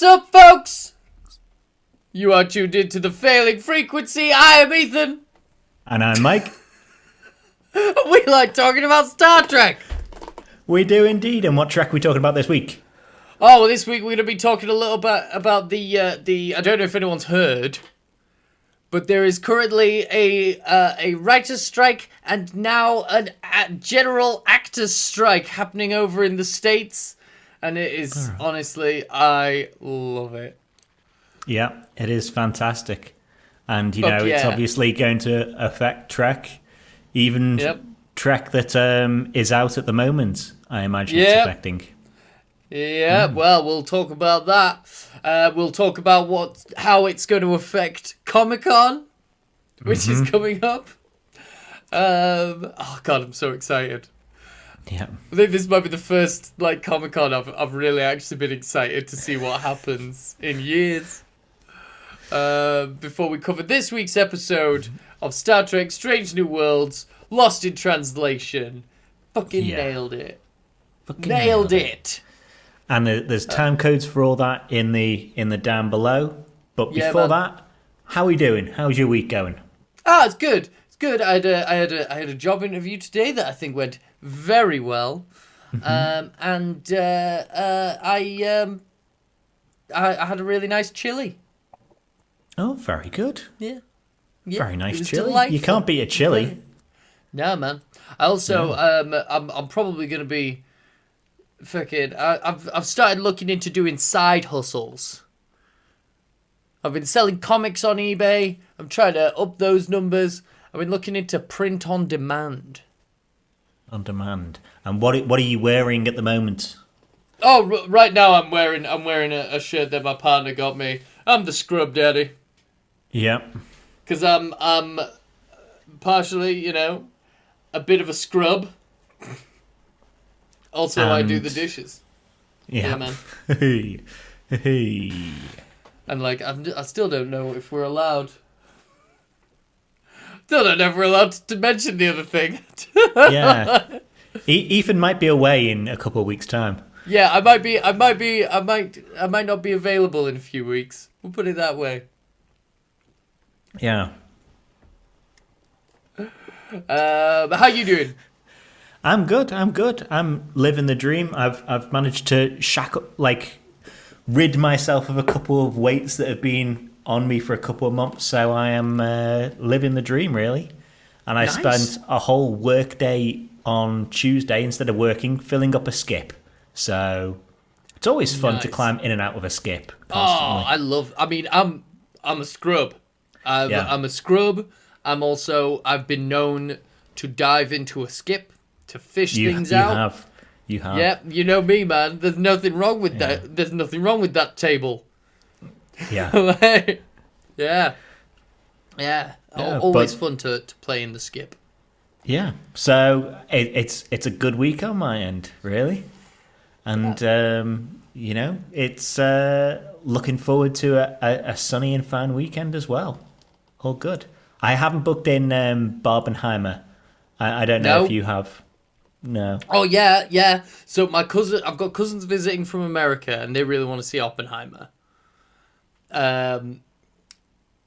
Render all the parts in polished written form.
up, folks? You are tuned into the Failing Frequency. I am Ethan. And I'm Mike. We like talking about Star Trek. We do indeed. And what Trek are we talking about this week? Oh, well, this week we're going to be talking a little bit about the I don't know if anyone's heard, but there is currently a writer's strike and now a general actors strike happening over in the States. And it is, honestly, I love it. Yeah, it is fantastic. And, it's obviously going to affect Trek. Even Trek that is out at the moment, I imagine it's affecting. Yeah, well, we'll talk about that. We'll talk about how it's going to affect Comic-Con, which is coming up. Oh, God, I'm so excited. Yeah. I think this might be the first Comic-Con I've really actually been excited to see what happens in years. Before we cover this week's episode of Star Trek Strange New Worlds Lost in Translation. Nailed it. Nailed it. And there's time codes for all that in the down below. But before that, how are we doing? How's your week going? It's good. It's good. I had a job interview today that I think went very well. I had a really nice chili. Oh, very good. Yeah. Very nice chili. Delightful. You can't beat a chili. No, man. I also, I'm probably going to be I've started looking into doing side hustles. I've been selling comics on eBay. I'm trying to up those numbers. I've been looking into print on demand. On demand. And what are you wearing at the moment? Oh, right now I'm wearing a shirt that my partner got me. I'm the scrub daddy. Yep. Because I'm partially, a bit of a scrub. Also, I do the dishes. Yeah, man. Hey. And I still don't know if we're allowed. Still don't know if we're allowed to mention the other thing. Yeah. Ethan might be away in a couple of weeks' time. Yeah, I might not be available in a few weeks. We'll put it that way. Yeah. How you doing? I'm good. I'm living the dream. I've managed to rid myself of a couple of weights that have been on me for a couple of months. So I am living the dream, really. And I spent a whole work day on Tuesday instead of working, filling up a skip. So it's always fun to climb in and out of a skip constantly. I'm a scrub. I'm a scrub. I've been known to dive into a skip to fish things out. You have. Yeah, you know me, man. There's nothing wrong with that. There's nothing wrong with that table. Yeah. Yeah. Always fun to play in the skip. Yeah. So it's a good week on my end, really. And, it's looking forward to a sunny and fine weekend as well. All good. I haven't booked in Barbenheimer. I don't know if you have. No. Oh, yeah. So I've got cousins visiting from America, and they really want to see Oppenheimer. And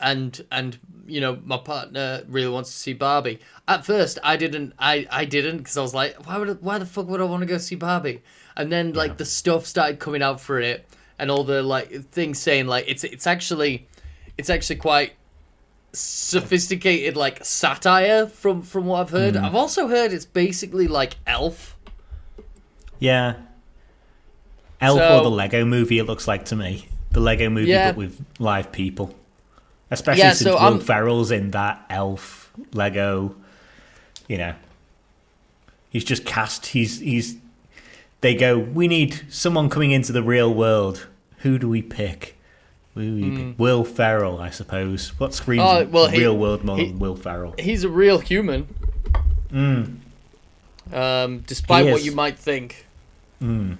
my partner really wants to see Barbie. At first, I didn't because I was like, why the fuck would I want to go see Barbie? And then the stuff started coming out for it, and all the things saying it's actually quite sophisticated satire from what I've heard. I've also heard it's basically like Elf. Yeah. Elf or the Lego movie, it looks like to me. The Lego movie, but with live people. Especially since Will Ferrell's in that Elf Lego, he's just cast. They go, we need someone coming into the real world. Who do we pick? Will Ferrell, I suppose. What screams real world more than Will Ferrell? He's a real human. Despite what you might think. But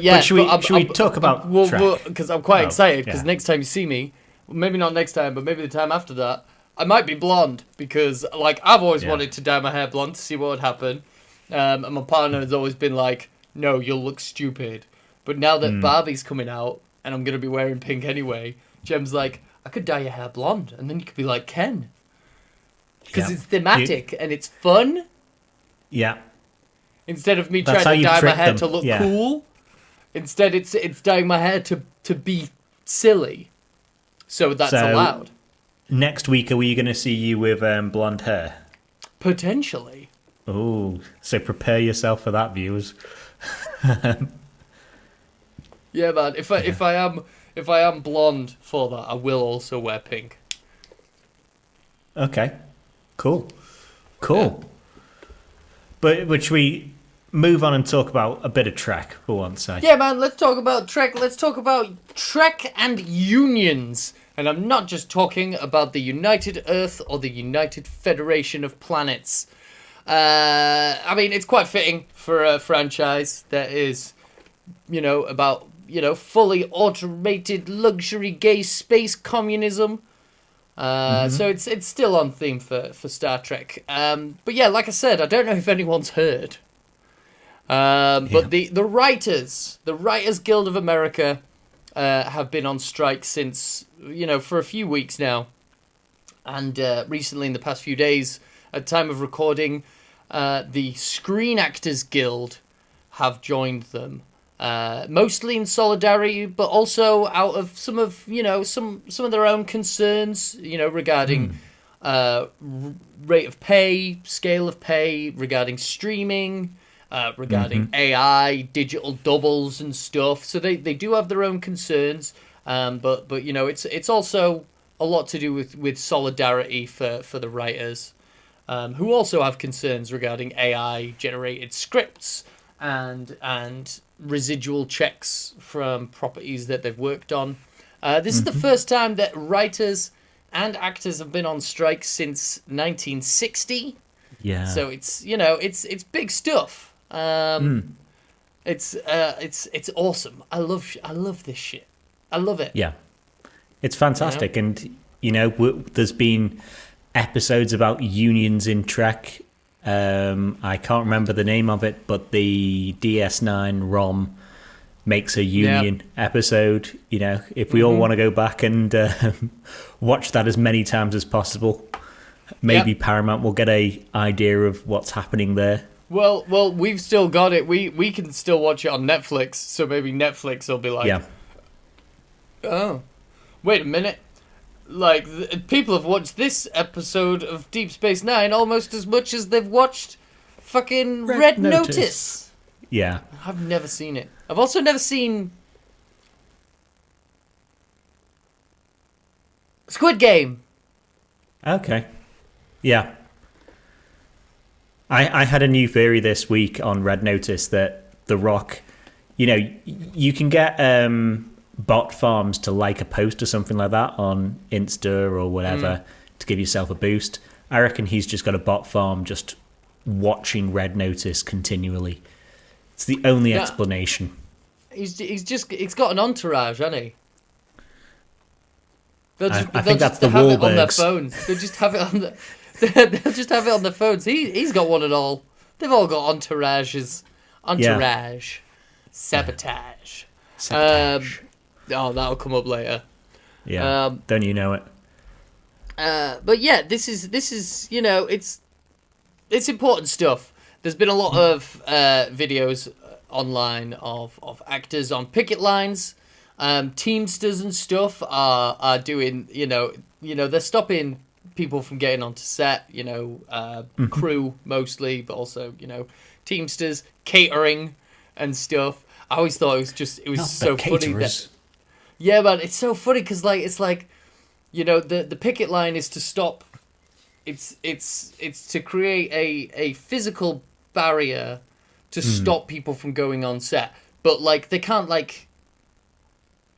yeah, should we talk about Trek? Because I'm quite excited. Because next time you see me, maybe not next time, but maybe the time after that, I might be blonde. Because I've always wanted to dye my hair blonde to see what would happen. And my partner has always been like, "No, you'll look stupid." But now that Barbie's coming out, and I'm going to be wearing pink anyway, Jem's like, I could dye your hair blonde, and then you could be like Ken. Because it's thematic, and it's fun. Yeah. Instead of me trying to dye my hair to look cool, instead it's dyeing my hair to be silly. So that's allowed. Next week, are we going to see you with blonde hair? Potentially. Oh, so prepare yourself for that, viewers. Yeah, man. If I am blonde for that, I will also wear pink. Okay. Cool. Yeah. But should we move on and talk about a bit of Trek for once? Yeah, man. Let's talk about Trek. Let's talk about Trek and unions. And I'm not just talking about the United Earth or the United Federation of Planets. I mean, it's quite fitting for a franchise that is, about, fully automated luxury gay space communism. So it's still on theme for Star Trek. But yeah, like I said, I don't know if anyone's heard. But the Writers Guild of America have been on strike since, for a few weeks now. And recently, in the past few days, at time of recording, the Screen Actors Guild have joined them. Mostly in solidarity, but also out of some of their own concerns, regarding rate of pay, scale of pay, regarding streaming, regarding AI, digital doubles and stuff. So they do have their own concerns, but it's also a lot to do with solidarity for the writers, who also have concerns regarding AI generated scripts and residual checks from properties that they've worked on. This is the first time that writers and actors have been on strike since 1960. Yeah. So it's big stuff. It's awesome. I love this shit. I love it. Yeah. It's fantastic. And there's been episodes about unions in Trek. I can't remember the name of it, but the DS9 ROM makes a union episode. If we all want to go back and watch that as many times as possible, maybe Paramount will get a idea of what's happening there. Well, we've still got it. We can still watch it on Netflix, so maybe Netflix will be like, oh, wait a minute. Like, people have watched this episode of Deep Space Nine almost as much as they've watched fucking Red Notice. Yeah. I've never seen it. I've also never seen Squid Game. Okay. Yeah. I had a new theory this week on Red Notice that The Rock, you can get bot farms to like a post or something like that on Insta or whatever to give yourself a boost. I reckon he's just got a bot farm just watching Red Notice continually. It's the only explanation. He's got an entourage, hasn't he? I think that's the Wahlbergs. It on their phones. They'll just have it on the. They'll just have it on their phones. He's got one and all. They've all got entourages. Entourage. Sabotage. Sabotage. That'll come up later. Yeah. Don't you know it? But yeah, this is it's important stuff. There's been a lot of videos online of actors on picket lines. Teamsters and stuff are doing, they're stopping people from getting onto set, crew mostly, but also, Teamsters, catering and stuff. I always thought it was so funny that... Yeah, man, it's so funny because, the picket line is to stop... It's to create a physical barrier to stop people from going on set. But, they can't,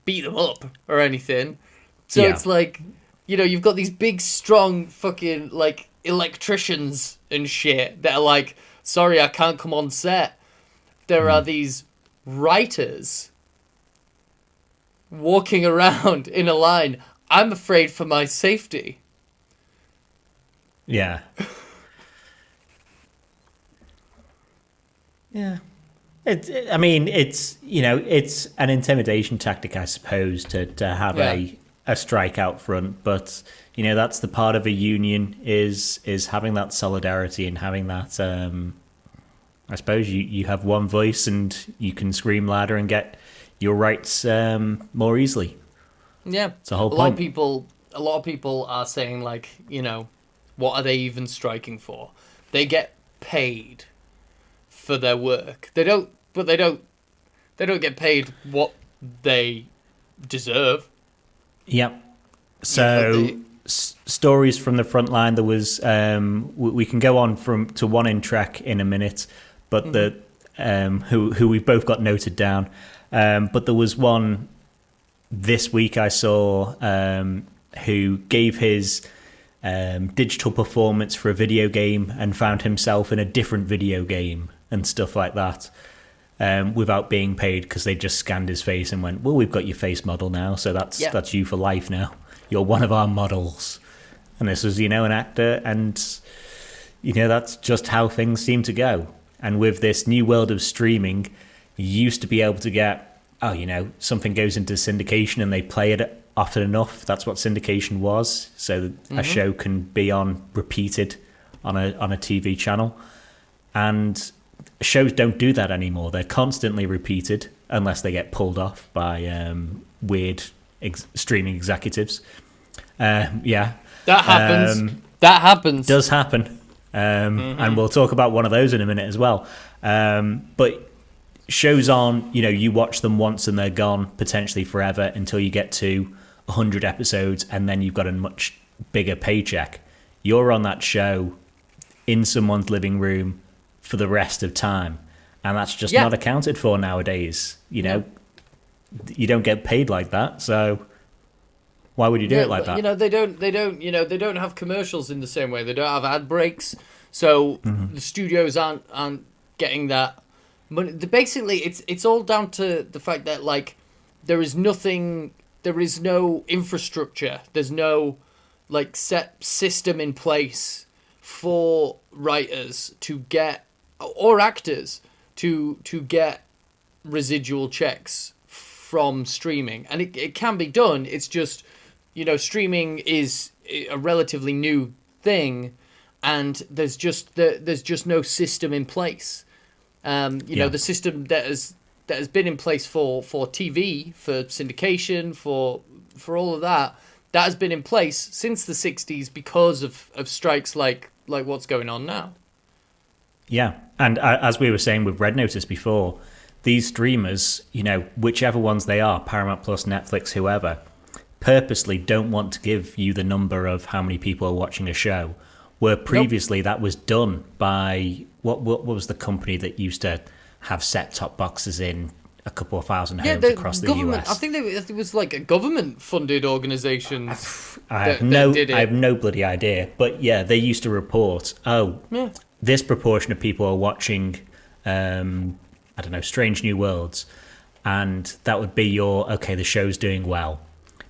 beat them up or anything. So it's you've got these big, strong fucking, electricians and shit that are sorry, I can't come on set. There are these writers walking around in a line. I'm afraid for my safety. Yeah. Yeah. I mean, it's it's an intimidation tactic, I suppose, to have a strike out front. But that's the part of a union is having that solidarity and having that. I suppose you have one voice and you can scream louder and get your rights more easily. Yeah, it's the whole point. A lot of people are saying like, what are they even striking for? They get paid for their work. They don't get paid what they deserve. Yep. So stories from the front line. There was we can go on to one in Trek in a minute, but the who we've both got noted down. But there was one this week I saw who gave his digital performance for a video game and found himself in a different video game and stuff like that, without being paid, because they just scanned his face and went, well, we've got your face model now, so that's you for life now. You're one of our models. And this was, an actor, and that's just how things seem to go. And with this new world of streaming, you used to be able to get, something goes into syndication and they play it often enough. That's what syndication was. So a show can be repeated on a TV channel. And shows don't do that anymore. They're constantly repeated unless they get pulled off by weird streaming executives. That happens. That happens. Does happen. And we'll talk about one of those in a minute as well. But shows on, you watch them once and they're gone, potentially forever, until you get to 100 episodes, and then you've got a much bigger paycheck. You're on that show in someone's living room for the rest of time, and that's just not accounted for nowadays. You don't get paid like that, so why would you do it like that? They don't have commercials in the same way. They don't have ad breaks, so the studios aren't getting that money. Basically, it's all down to the fact that like there is no infrastructure. There's no like set system in place for writers to get, or actors to get residual checks from streaming, and it can be done. It's just streaming is a relatively new thing, and there's just no system in place. The system that has been in place for TV, for syndication, for all of that has been in place since the 60s because of strikes like what's going on now. Yeah, and as we were saying with Red Notice before, these streamers, whichever ones they are, Paramount Plus, Netflix, whoever, purposely don't want to give you the number of how many people are watching a show, where previously that was done by, what was the company that used to have set-top boxes in a couple of thousand homes across the US? I think it was like a government-funded organisation. I have no bloody idea. But yeah, they used to report, this proportion of people are watching, Strange New Worlds, and that would be the show's doing well.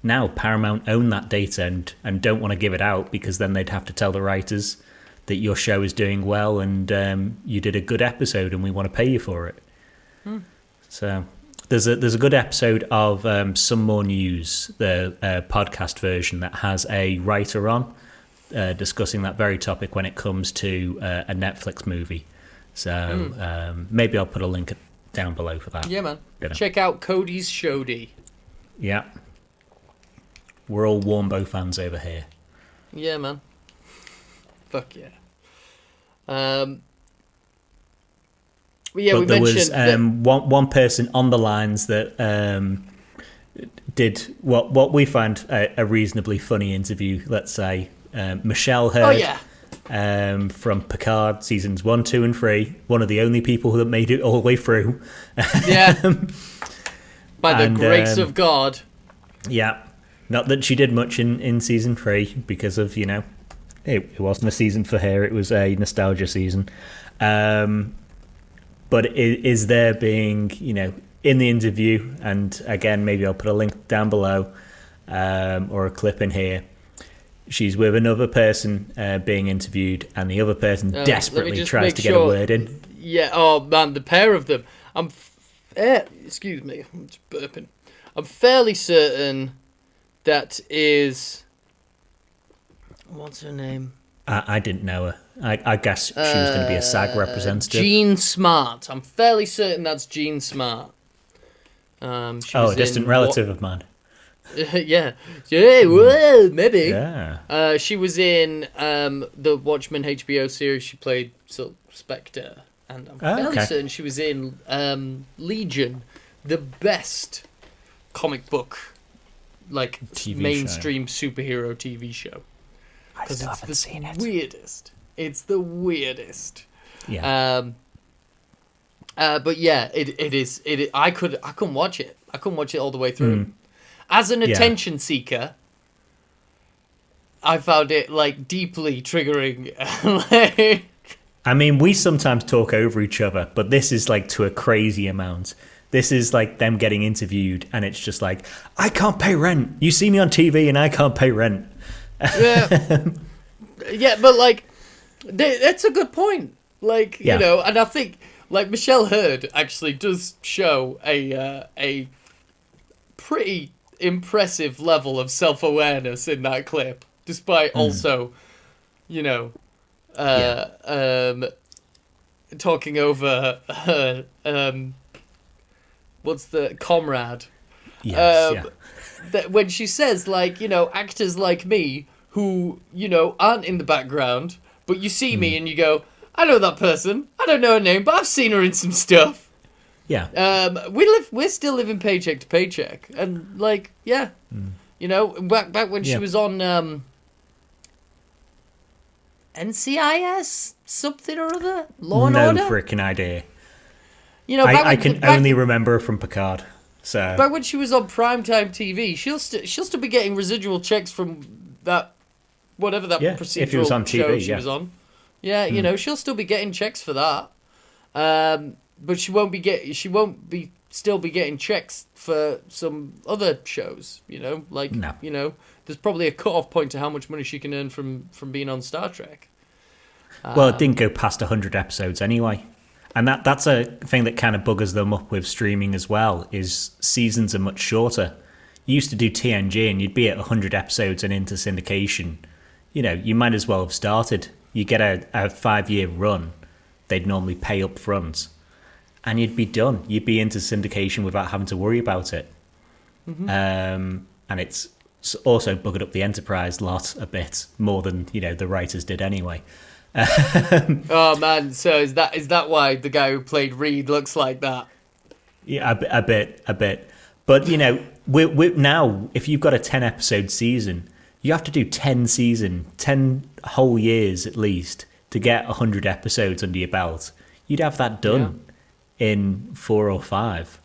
Now Paramount own that data and don't want to give it out, because then they'd have to tell the writers that your show is doing well and you did a good episode and we want to pay you for it. So there's a good episode of Some More News, the podcast version, that has a writer on discussing that very topic when it comes to a Netflix movie. So maybe I'll put a link down below for that. Yeah, man. Check out Cody's Shody. Yeah. We're all Warmbo fans over here. Yeah, man. Fuck yeah. We mentioned one person on the lines that did what we find a reasonably funny interview. Let's say Michelle Hurd. From Picard seasons 1, 2, and 3, one of the only people that made it all the way through. By the grace of God. Yeah. Not that she did much in season 3 because of, it wasn't a season for her, it was a nostalgia season. But is there being, in the interview, and again, maybe I'll put a link down below or a clip in here, she's with another person being interviewed, and the other person desperately tries to get a word in. Yeah, oh man, the pair of them. excuse me, I'm just burping. I'm fairly certain that is, what's her name? I didn't know her. I guess she was going to be a SAG representative. Jean Smart. I'm fairly certain that's Jean Smart. A distant relative of mine. Yeah, well, maybe. Yeah. She was in the Watchmen HBO series. She played Spectre, and I'm fairly certain she was in Legion, the best comic book, like TV mainstream superhero TV show. Because it's the seen it. Weirdest. It's the weirdest. Yeah. But yeah, it is. I couldn't watch it. I couldn't watch it all the way through. As an attention seeker, I found it like deeply triggering. I mean, we sometimes talk over each other, but this is like to a crazy amount. This is like them getting interviewed, and it's just like, I can't pay rent. You see me on TV, and I can't pay rent. Yeah, but like, that's a good point. Like, you know, and I think like Michelle Hurd actually does show a pretty impressive level of self-awareness in that clip, despite also, you know, talking over her, what's the comrade? Yes, that when she says, like, you know, actors like me who, you know, aren't in the background, but you see me and you go, I know that person. I don't know her name, but I've seen her in some stuff. Yeah. We're still living paycheck to paycheck, and like, you know, back when she was on NCIS something or other, Law and Order. No freaking idea. You know, I can only remember her from Picard. So back when she was on primetime TV, she'll still be getting residual checks from that, whatever that procedural if it was on TV, show she was on. Yeah, you know, she'll still be getting checks for that. But she won't be still be getting checks for some other shows, you know, like, you know, there's probably a cut-off point to how much money she can earn from being on Star Trek. Well, it didn't go past 100 episodes anyway. And that's a thing that kind of buggers them up with streaming as well, is seasons are much shorter. You used to do TNG and you'd be at 100 episodes and into syndication. You know, you might as well have started. You get a 5-year run, they'd normally pay up front. And you'd be done. You'd be into syndication without having to worry about it. And it's also buggered up the Enterprise lot a bit more than, you know, the writers did anyway. Oh man, so is that why the guy who played Reed looks like that? Yeah, a bit. But you know, we're now, if you've got a 10 episode season, you have to do 10 whole years at least to get 100 episodes under your belt. You'd have that done in 4 or 5.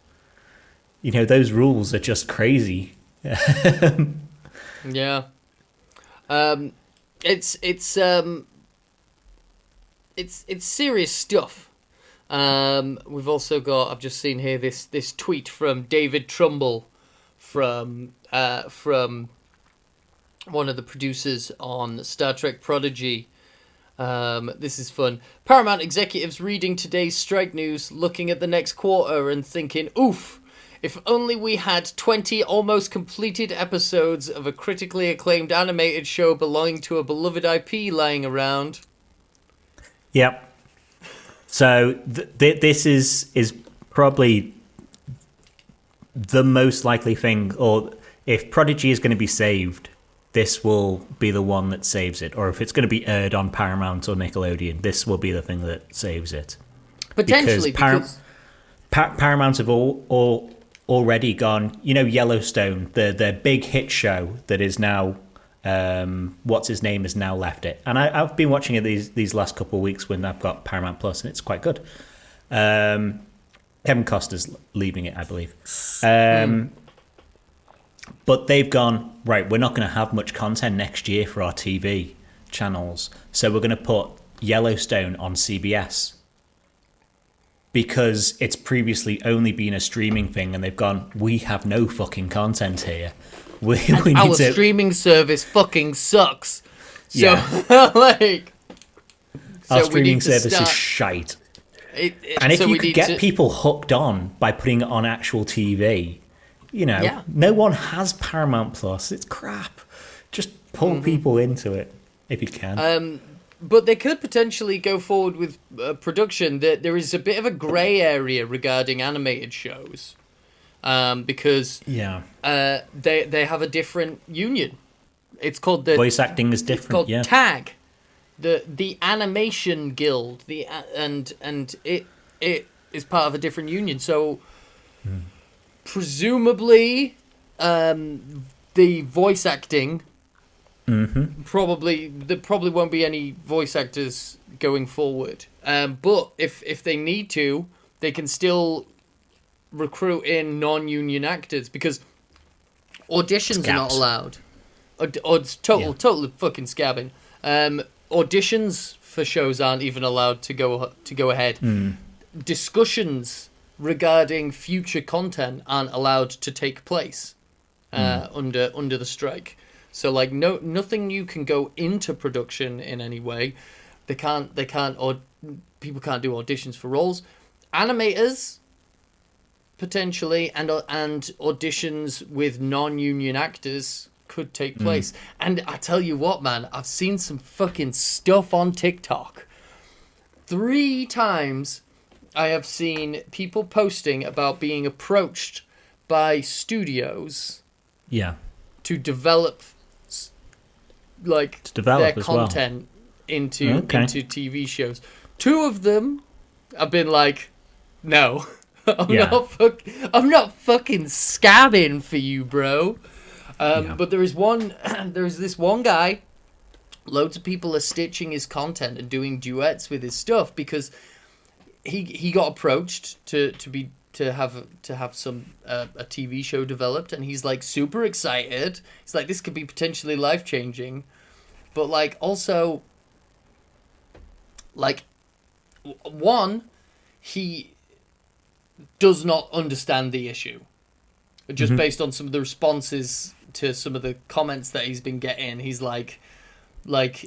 You know, those rules are just crazy. Yeah. It's serious stuff. We've also got, I've just seen here this tweet from David Trumbull from one of the producers on Star Trek Prodigy. This is fun. Paramount executives reading today's strike news, looking at the next quarter and thinking, oof, if only we had 20 almost completed episodes of a critically acclaimed animated show belonging to a beloved IP lying around. Yep. So this is probably the most likely thing, or if Prodigy is going to be saved, this will be the one that saves it. Or if it's going to be aired on Paramount or Nickelodeon, this will be the thing that saves it. Potentially, because Paramount have all already gone, you know, Yellowstone, the big hit show that is now, what's his name has now left it. And I've been watching it these last couple of weeks when I've got Paramount Plus, and it's quite good. Kevin Costner's leaving it, I believe. But they've gone, right, we're not going to have much content next year for our TV channels, so we're going to put Yellowstone on CBS. Because it's previously only been a streaming thing, and they've gone, we have no fucking content here. We need our to... streaming service fucking sucks. So, Yeah. like... Our so streaming service is shite. And if so you we could need get to, people hooked on by putting it on actual TV, Yeah. no one has Paramount Plus. It's crap. Just pull people into it if you can. But they could potentially go forward with production. There is a bit of a grey area regarding animated shows, because they have a different union. It's called the Voice acting is It's different, called TAG, the Animation Guild. And it is part of a different union. So presumably, the voice acting. There probably won't be any voice actors going forward. But if they need to, they can still recruit in non-union actors, because auditions are not allowed. It's total fucking scabbing. Auditions for shows aren't even allowed to go ahead. Discussions regarding future content aren't allowed to take place under the strike. So like nothing new can go into production in any way. They can't or people can't do auditions for roles. Animators potentially and auditions with non-union actors could take place. And I tell you what, man, I've seen some fucking stuff on TikTok. 3 times I have seen people posting about being approached by studios to develop their content into TV shows. 2 of them have been like, no, I'm not fucking scabbing for you, bro. But there's this one guy. Loads of people are stitching his content and doing duets with his stuff because he got approached to have some a TV show developed, and he's like super excited. He's like, this could be potentially life changing, but like also like one, he does not understand the issue just based on some of the responses to some of the comments that he's been getting. He's like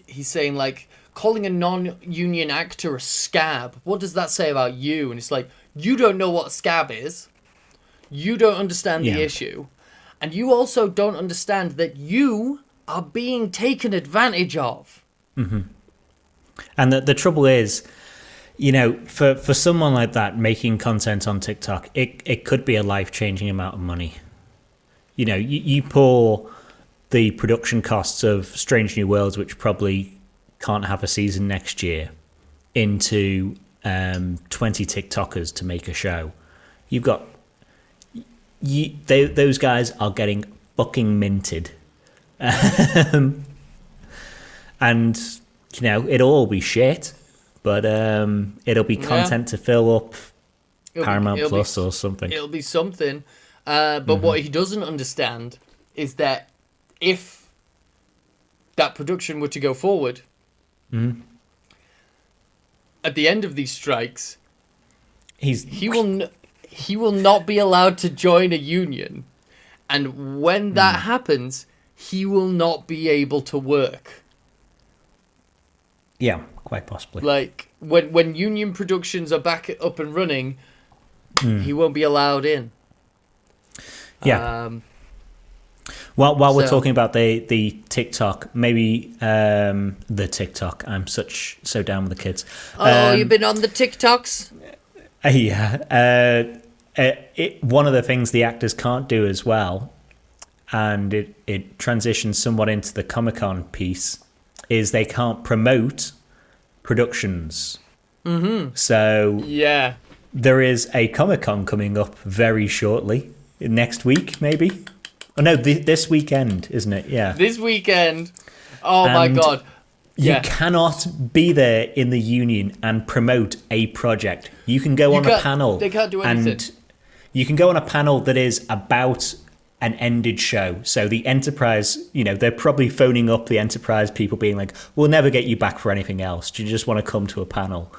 he's saying like, calling a non-union actor a scab, what does that say about you? And it's like, you don't know what scab is, you don't understand the issue, and you also don't understand that you are being taken advantage of. And the trouble is, for someone like that making content on TikTok, it could be a life-changing amount of money. You pour the production costs of Strange New Worlds, which probably can't have a season next year, into 20 TikTokers to make a show. You've got those guys are getting fucking minted, and it'll all be shit, but it'll be content to fill up Paramount Plus or something. It'll be something, but what he doesn't understand is that if that production were to go forward, at the end of these strikes, he will not be allowed to join a union, and when that happens, he will not be able to work. Yeah, quite possibly. Like when union productions are back up and running, he won't be allowed in. Yeah. While we're talking about the TikTok, maybe the TikTok. I'm so down with the kids. You've been on the TikToks? Yeah. One of the things the actors can't do as well, and it transitions somewhat into the Comic-Con piece, is they can't promote productions. So there is a Comic-Con coming up very shortly, next week maybe. Oh no, this weekend, isn't it? Yeah. This weekend. Oh my god. You cannot be there in the union and promote a project. You can go on a panel. They can't do anything. And you can go on a panel that is about an ended show. So the Enterprise, they're probably phoning up the Enterprise people being like, we'll never get you back for anything else. Do you just want to come to a panel?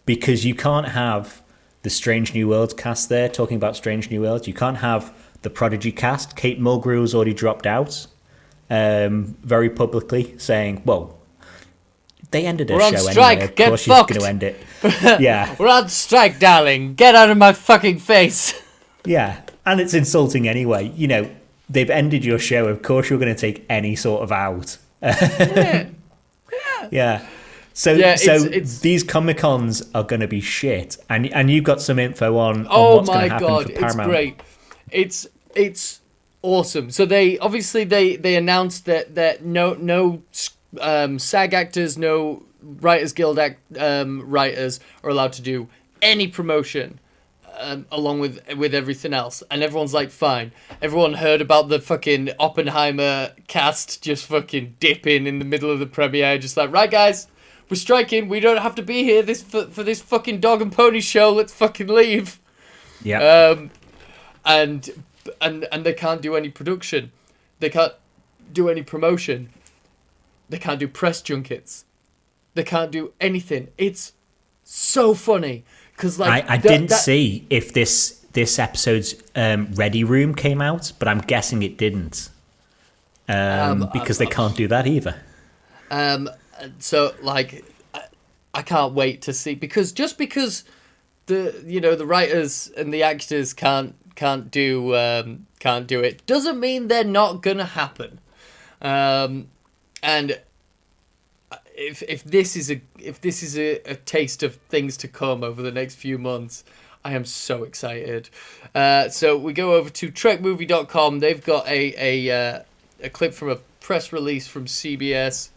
Because you can't have the Strange New Worlds cast there talking about Strange New Worlds. You can't have the Prodigy cast. Kate Mulgrew has already dropped out very publicly, saying, well, They ended their We're on show strike. anyway. Of Get course she's fucked. going to end it. Yeah. We're on strike, darling. Get out of my fucking face. Yeah. And it's insulting anyway. You know, they've ended your show. Of course you're going to take any sort of out. Yeah. Yeah. So these Comic-Cons are going to be shit. And you've got some info on what's going to happen for Paramount. It's great. It's awesome. So they announced that no SAG actors, no Writers Guild writers are allowed to do any promotion along with everything else, and everyone's like, fine. Everyone heard about the fucking Oppenheimer cast just fucking dipping in the middle of the premiere, just like, right guys, we're striking. We don't have to be here for this fucking dog and pony show. Let's fucking leave. Yeah. And they can't do any production. They can't do any promotion. They can't do press junkets. They can't do anything. It's so funny because like I didn't see if this episode's ready room came out, but I'm guessing it didn't because they can't do that either. So like I can't wait to see because the writers and the actors can't do it doesn't mean they're not gonna happen. And if this is a taste of things to come over the next few months, I am so excited. So we go over to trekmovie.com. They've got a clip from a press release from CBS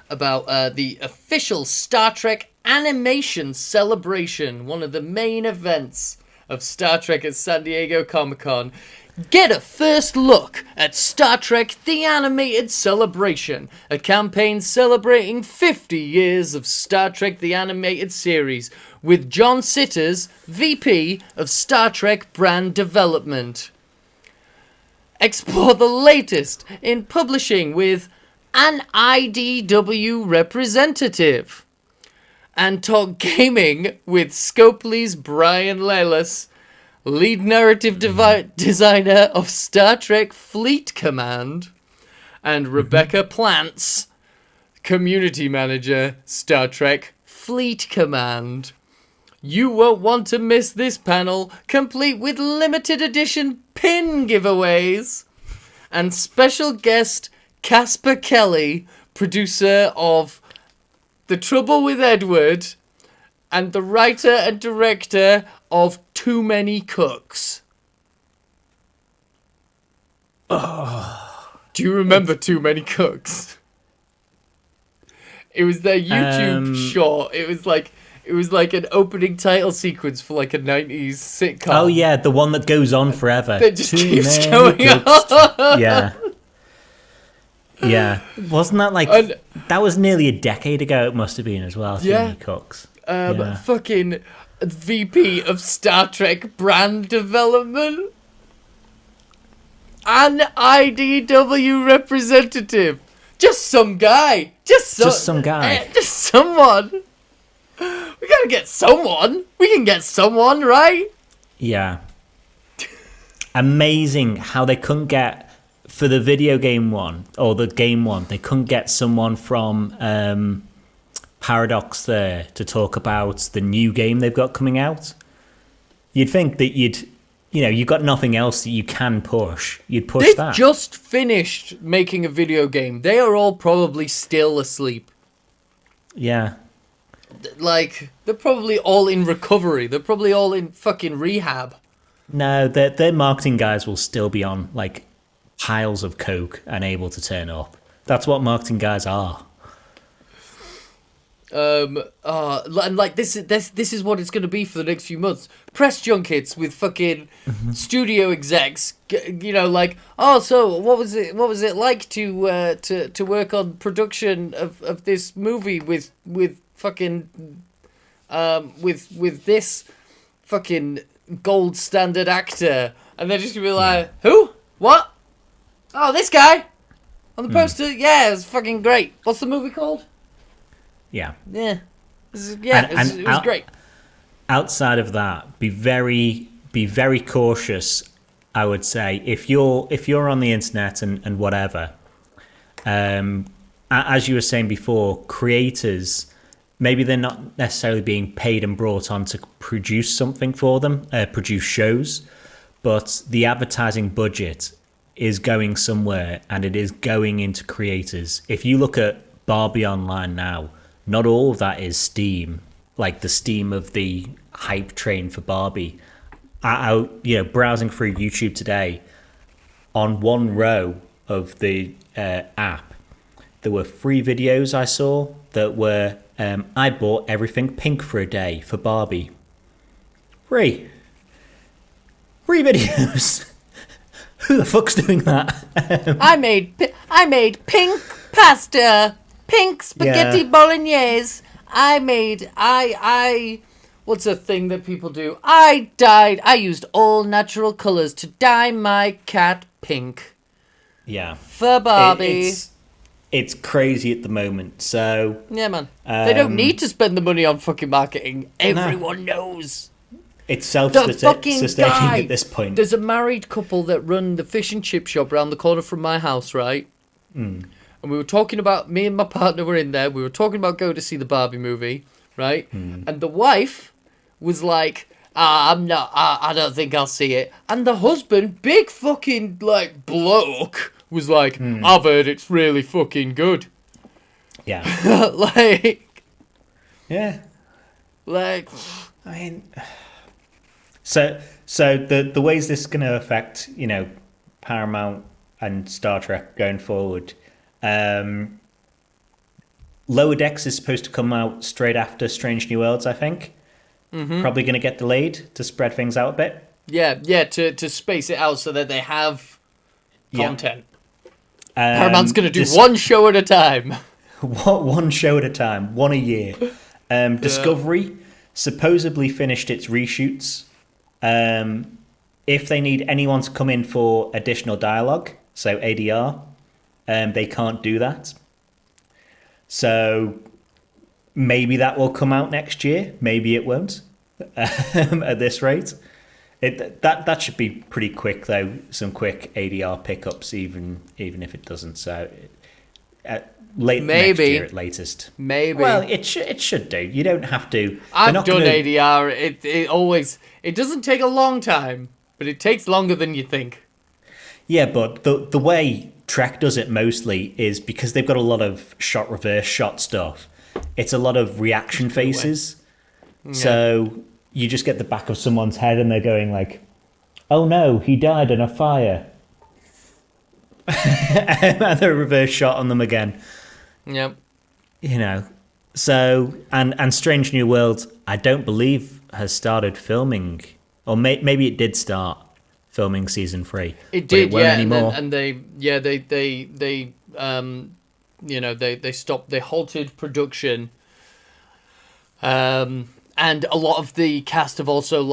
about the official Star Trek animation celebration, one of the main events of Star Trek at San Diego Comic-Con. Get a first look at Star Trek The Animated Celebration, a campaign celebrating 50 years of Star Trek The Animated Series, with John Sitters, VP of Star Trek Brand Development. Explore the latest in publishing with an IDW representative. And talk gaming with Scopely's Brian Lelis, lead narrative designer of Star Trek Fleet Command, and Rebecca Plants, community manager, Star Trek Fleet Command. You won't want to miss this panel, complete with limited edition pin giveaways and special guest Casper Kelly, producer of The Trouble with Edward and the writer and director of Too Many Cooks. Oh. Do you remember Too Many Cooks? It was their YouTube short. It was like an opening title sequence for like a 90s sitcom. Oh yeah, the one that goes on forever. That just keeps going on. Yeah. Yeah. Wasn't that like that was nearly a decade ago it must have been as well, Too Many Cooks. Fucking VP of Star Trek Brand Development. An IDW representative. Just some guy. Just some guy. Just someone. We gotta get someone. We can get someone, right? Yeah. Amazing how they couldn't get, for the video game one, or the game one, they couldn't get someone from Paradox there to talk about the new game they've got coming out. You'd think that you've got nothing else that you can push. You'd push that. They've just finished making a video game. They are all probably still asleep. Yeah. Like, they're probably all in recovery. They're probably all in fucking rehab. No, their marketing guys will still be on, like, piles of coke and able to turn up. That's what marketing guys are. And like this is what it's going to be for the next few months. Press junkets with fucking studio execs, like, oh, so what was it like to work on production of this movie with fucking with this fucking gold standard actor, and they're just gonna be like, who, what, oh, this guy on the poster, yeah, it's fucking great. What's the movie called? Yeah. It was great. Outside of that, be very cautious. I would say if you're on the internet and whatever, as you were saying before, creators, maybe they're not necessarily being paid and brought on to produce something for them, produce shows, but the advertising budget is going somewhere, and it is going into creators. If you look at Barbie Online now, not all of that is Steam, like the Steam of the hype train for Barbie. I browsing through YouTube today, on one row of the app, there were 3 videos I saw that were, I bought everything pink for a day for Barbie. 3 videos. Who the fuck's doing that? I made pink pasta, pink spaghetti bolognese. I what's a thing that people do? I used all natural colours to dye my cat pink. Yeah. For Barbie. It's crazy at the moment, so... Yeah, man. They don't need to spend the money on fucking marketing. Everyone knows. It's self-sustaining at this point. There's a married couple that run the fish and chip shop around the corner from my house, right? And we were talking about, me and my partner were in there, we were talking about going to see the Barbie movie, right? And the wife was like, I don't think I'll see it. And the husband, big fucking, like, bloke, was like, I've heard it's really fucking good. Yeah. Like... Yeah. Like... I mean... So the ways this is going to affect, Paramount and Star Trek going forward. Lower Decks is supposed to come out straight after Strange New Worlds, I think. Probably going to get delayed to spread things out a bit. Yeah, to space it out so that they have content. Paramount's going to do one show at a time. One show at a time, one a year. Discovery supposedly finished its reshoots. If they need anyone to come in for additional dialogue, so ADR, they can't do that. So maybe that will come out next year. Maybe it won't. At this rate, that should be pretty quick though. Some quick ADR pickups, even if it doesn't. So late next year at latest. Maybe. Well, it should do. You don't have to. I've done ADR. It doesn't take a long time, but it takes longer than you think. Yeah, but the way Trek does it mostly is because they've got a lot of reverse shot stuff. It's a lot of reaction faces. Yeah. So you just get the back of someone's head and they're going like, "Oh no, he died in a fire." And they reverse shot on them again. Yep. So and Strange New Worlds, I don't believe has started filming, or maybe it did start filming season 3. It did, it anymore. And they stopped. They halted production. And a lot of the cast have also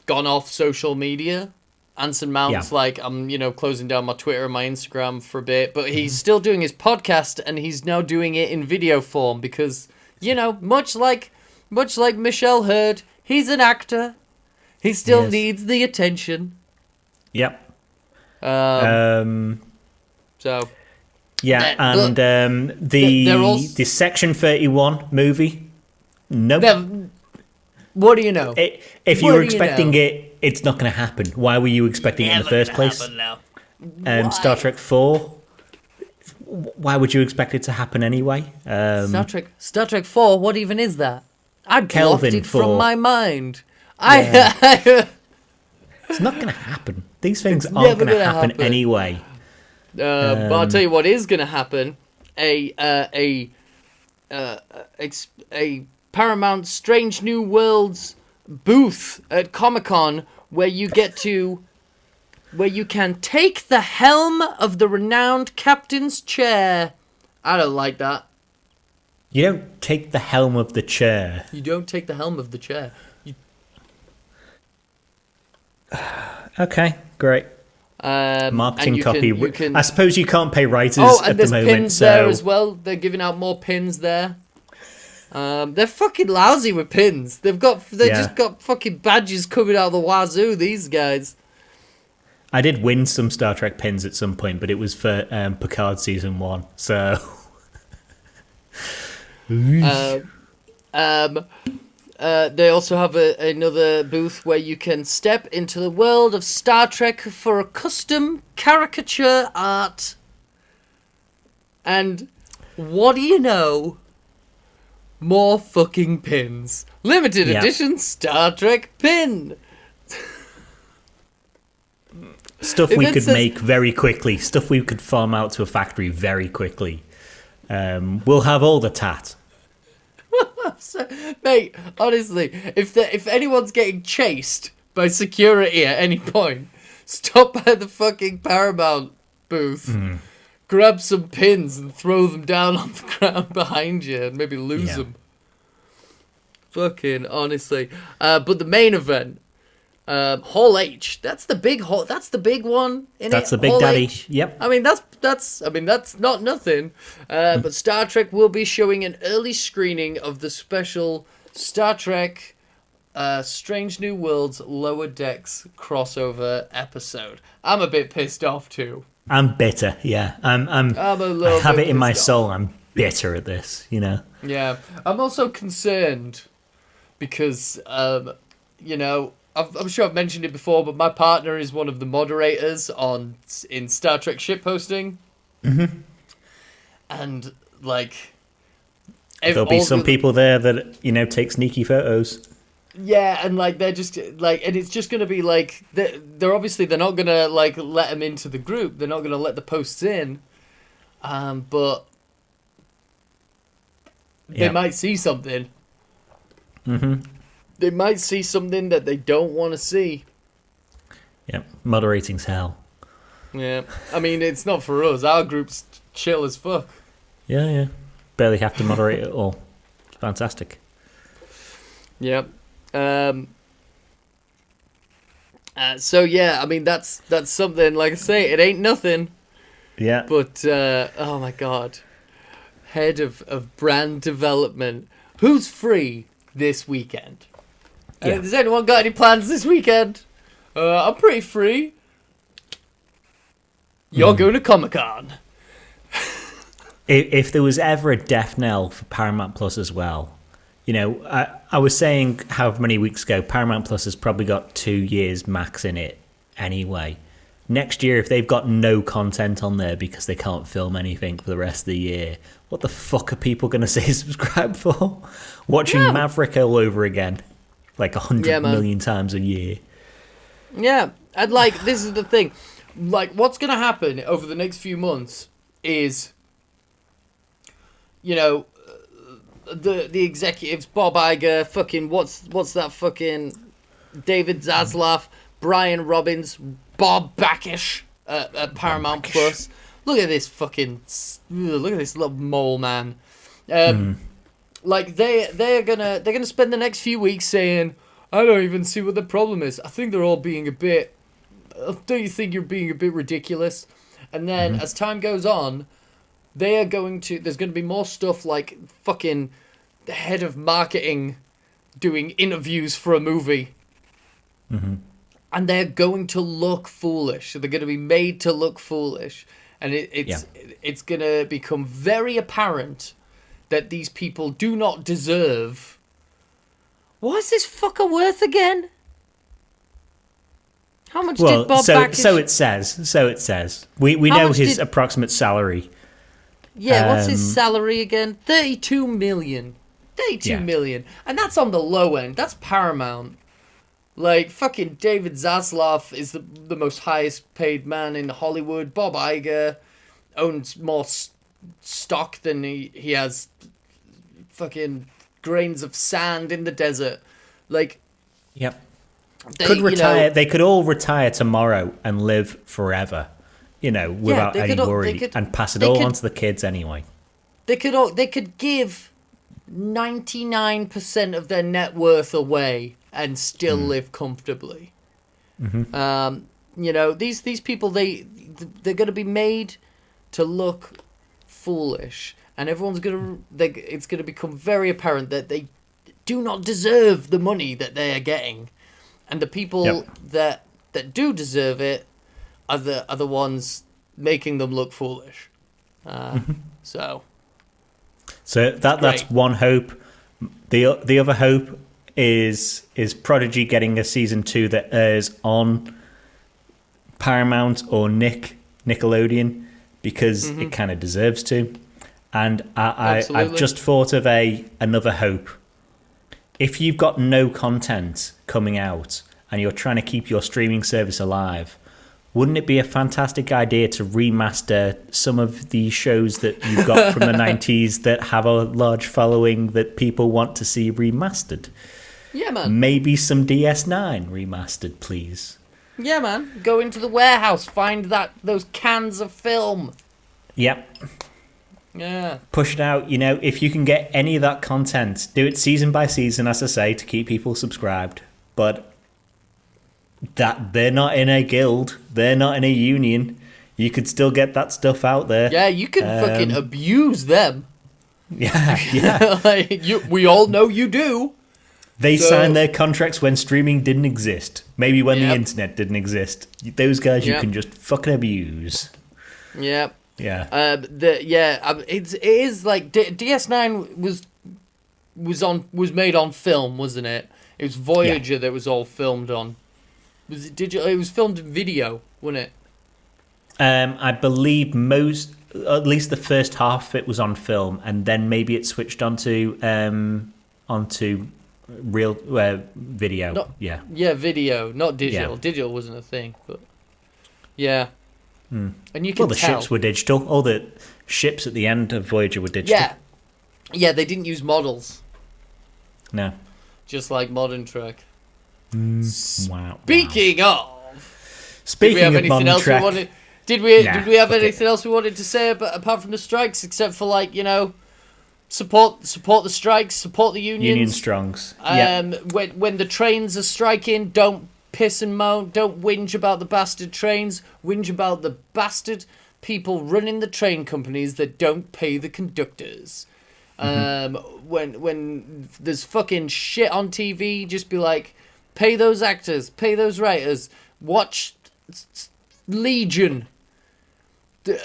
gone off social media. Anson Mount's I'm closing down my Twitter and my Instagram for a bit, but he's still doing his podcast and he's now doing it in video form because much like Michelle Hurd, he's an actor. He still needs the attention. Yep. So yeah, and the Section 31 movie. Nope. What do you know? If you were expecting it, it's not going to happen. Why were you expecting it in the first place? Star Trek 4. Why would you expect it to happen anyway? Star Trek 4. What even is that? I'd Kelvin blocked it 4. from my mind. Yeah. It's not going to happen. These things aren't going to happen anyway. But I'll tell you what is going to happen: a Paramount Strange New Worlds booth at Comic-Con where you can take the helm of the renowned captain's chair. I don't like that. You don't take the helm of the chair. You don't take the helm of the chair. Okay, great. Marketing copy. I suppose you can't pay writers at the moment. There's pins there as well. They're giving out more pins there. They're fucking lousy with pins. They just got fucking badges coming out of the wazoo, these guys. I did win some Star Trek pins at some point, but it was for Picard season 1. So They also have another booth where you can step into the world of Star Trek for a custom caricature art. And what do you know? More fucking pins. Limited edition Star Trek pin. Stuff we could make very quickly. Stuff we could farm out to a factory very quickly. We'll have all the tat. Mate, honestly, if anyone's getting chased by security at any point, stop by the fucking Paramount booth, grab some pins and throw them down on the ground behind you and maybe lose them. Fucking honestly. But the main event, Hall H. That's the big hall. That's the big one. That's the big Hall daddy. H. Yep. I mean that's not nothing. But Star Trek will be showing an early screening of the special Star Trek Strange New Worlds Lower Decks crossover episode. I'm a bit pissed off too. I'm bitter. Yeah. I'm a little I have bit it in my pissed soul. I'm bitter at this. You know. Yeah. I'm also concerned because I'm sure I've mentioned it before, but my partner is one of the moderators in Star Trek shitposting. Mm-hmm. And, like... There'll be some people there that, take sneaky photos. Yeah, and, like, they're just, like... And it's just going to be, like... They're obviously, they're not going to, like, let them into the group. They're not going to let the posts in. But... They might see something. Mm-hmm. They might see something that they don't want to see. Yep, moderating's hell. Yeah, I mean, it's not for us. Our group's chill as fuck. Yeah. Barely have to moderate at all. It's fantastic. Yep. So, yeah, I mean, that's something, like I say, it ain't nothing. Yeah. But, oh my God. Head of brand development. Who's free this weekend? Yeah. Has anyone got any plans this weekend? I'm pretty free. You're going to Comic-Con. If there was ever a death knell for Paramount Plus as well, I was saying however many weeks ago, Paramount Plus has probably got 2 years max in it anyway. Next year, if they've got no content on there because they can't film anything for the rest of the year, what the fuck are people going to say subscribe for? Watching Maverick all over again. Like 100 million times a year. Yeah, and this is the thing. What's going to happen over the next few months is, the executives, Bob Iger, fucking, what's that fucking, David Zaslav, Brian Robbins, Bob Backish at Paramount Plus. Look at this little mole man. They're gonna spend the next few weeks saying, I don't even see what the problem is. I think they're all being a bit. Don't you think you're being a bit ridiculous? And then as time goes on, there's going to be more stuff like fucking the head of marketing doing interviews for a movie. Mm-hmm. And they're going to look foolish. They're going to be made to look foolish. And it's going to become very apparent that these people do not deserve... What is this fucker worth again? How much did Bob Backish... So it says. We know his approximate salary. Yeah, what's his salary again? 32 million. 32 million. And that's on the low end. That's Paramount. Fucking David Zaslav is the most highest paid man in Hollywood. Bob Iger owns more stock than he has fucking grains of sand in the desert. Yep. Could retire. They could all retire tomorrow and live forever, without any worry, and pass it all on to the kids anyway. They could give 99% of their net worth away and still live comfortably. Mm-hmm. These people, they're going to be made to look foolish, and it's going to become very apparent that they do not deserve the money that they are getting, and the people that do deserve it are the ones making them look foolish. So So that's Great. one hope. The other hope is Prodigy getting a season 2 that airs on Paramount or Nickelodeon, because it kind of deserves to. And I've just thought of another hope. If you've got no content coming out and you're trying to keep your streaming service alive, wouldn't it be a fantastic idea to remaster some of the shows that you've got from the 90s that have a large following that people want to see remastered? Yeah, man. Maybe some DS9 remastered, please. Yeah, man. Go into the warehouse, find those cans of film. Yep. Yeah. Push it out. If you can get any of that content, do it season by season, as I say, to keep people subscribed. But that they're not in a guild, they're not in a union. You could still get that stuff out there. Yeah, you can fucking abuse them. Yeah. We all know you do. They signed their contracts when streaming didn't exist. Maybe when the internet didn't exist. Those guys you can just fucking abuse. Yep. Yeah. It is like DS9 was made on film, wasn't it? It was Voyager that was all filmed on. Was it digital? It was filmed in video, wasn't it? I believe at least the first half of it was on film, and then maybe it switched onto real video. Video, not digital. Yeah. Digital wasn't a thing, but yeah. And you can Well, the ships were digital. All the ships at the end of Voyager were digital. Yeah. They didn't use models, No. just like modern Trek. Wow. Speaking of, Speaking did we have of anything modern else Trek, we wanted? Did we have fuck anything else we wanted to say apart from the strikes, except for support the strikes, support the unions. Union Strongs. When the trains are striking, don't piss and moan, don't whinge about the bastard trains, whinge about the bastard people running the train companies that don't pay the conductors. When there's fucking shit on TV, just be like, pay those actors, pay those writers, watch Legion.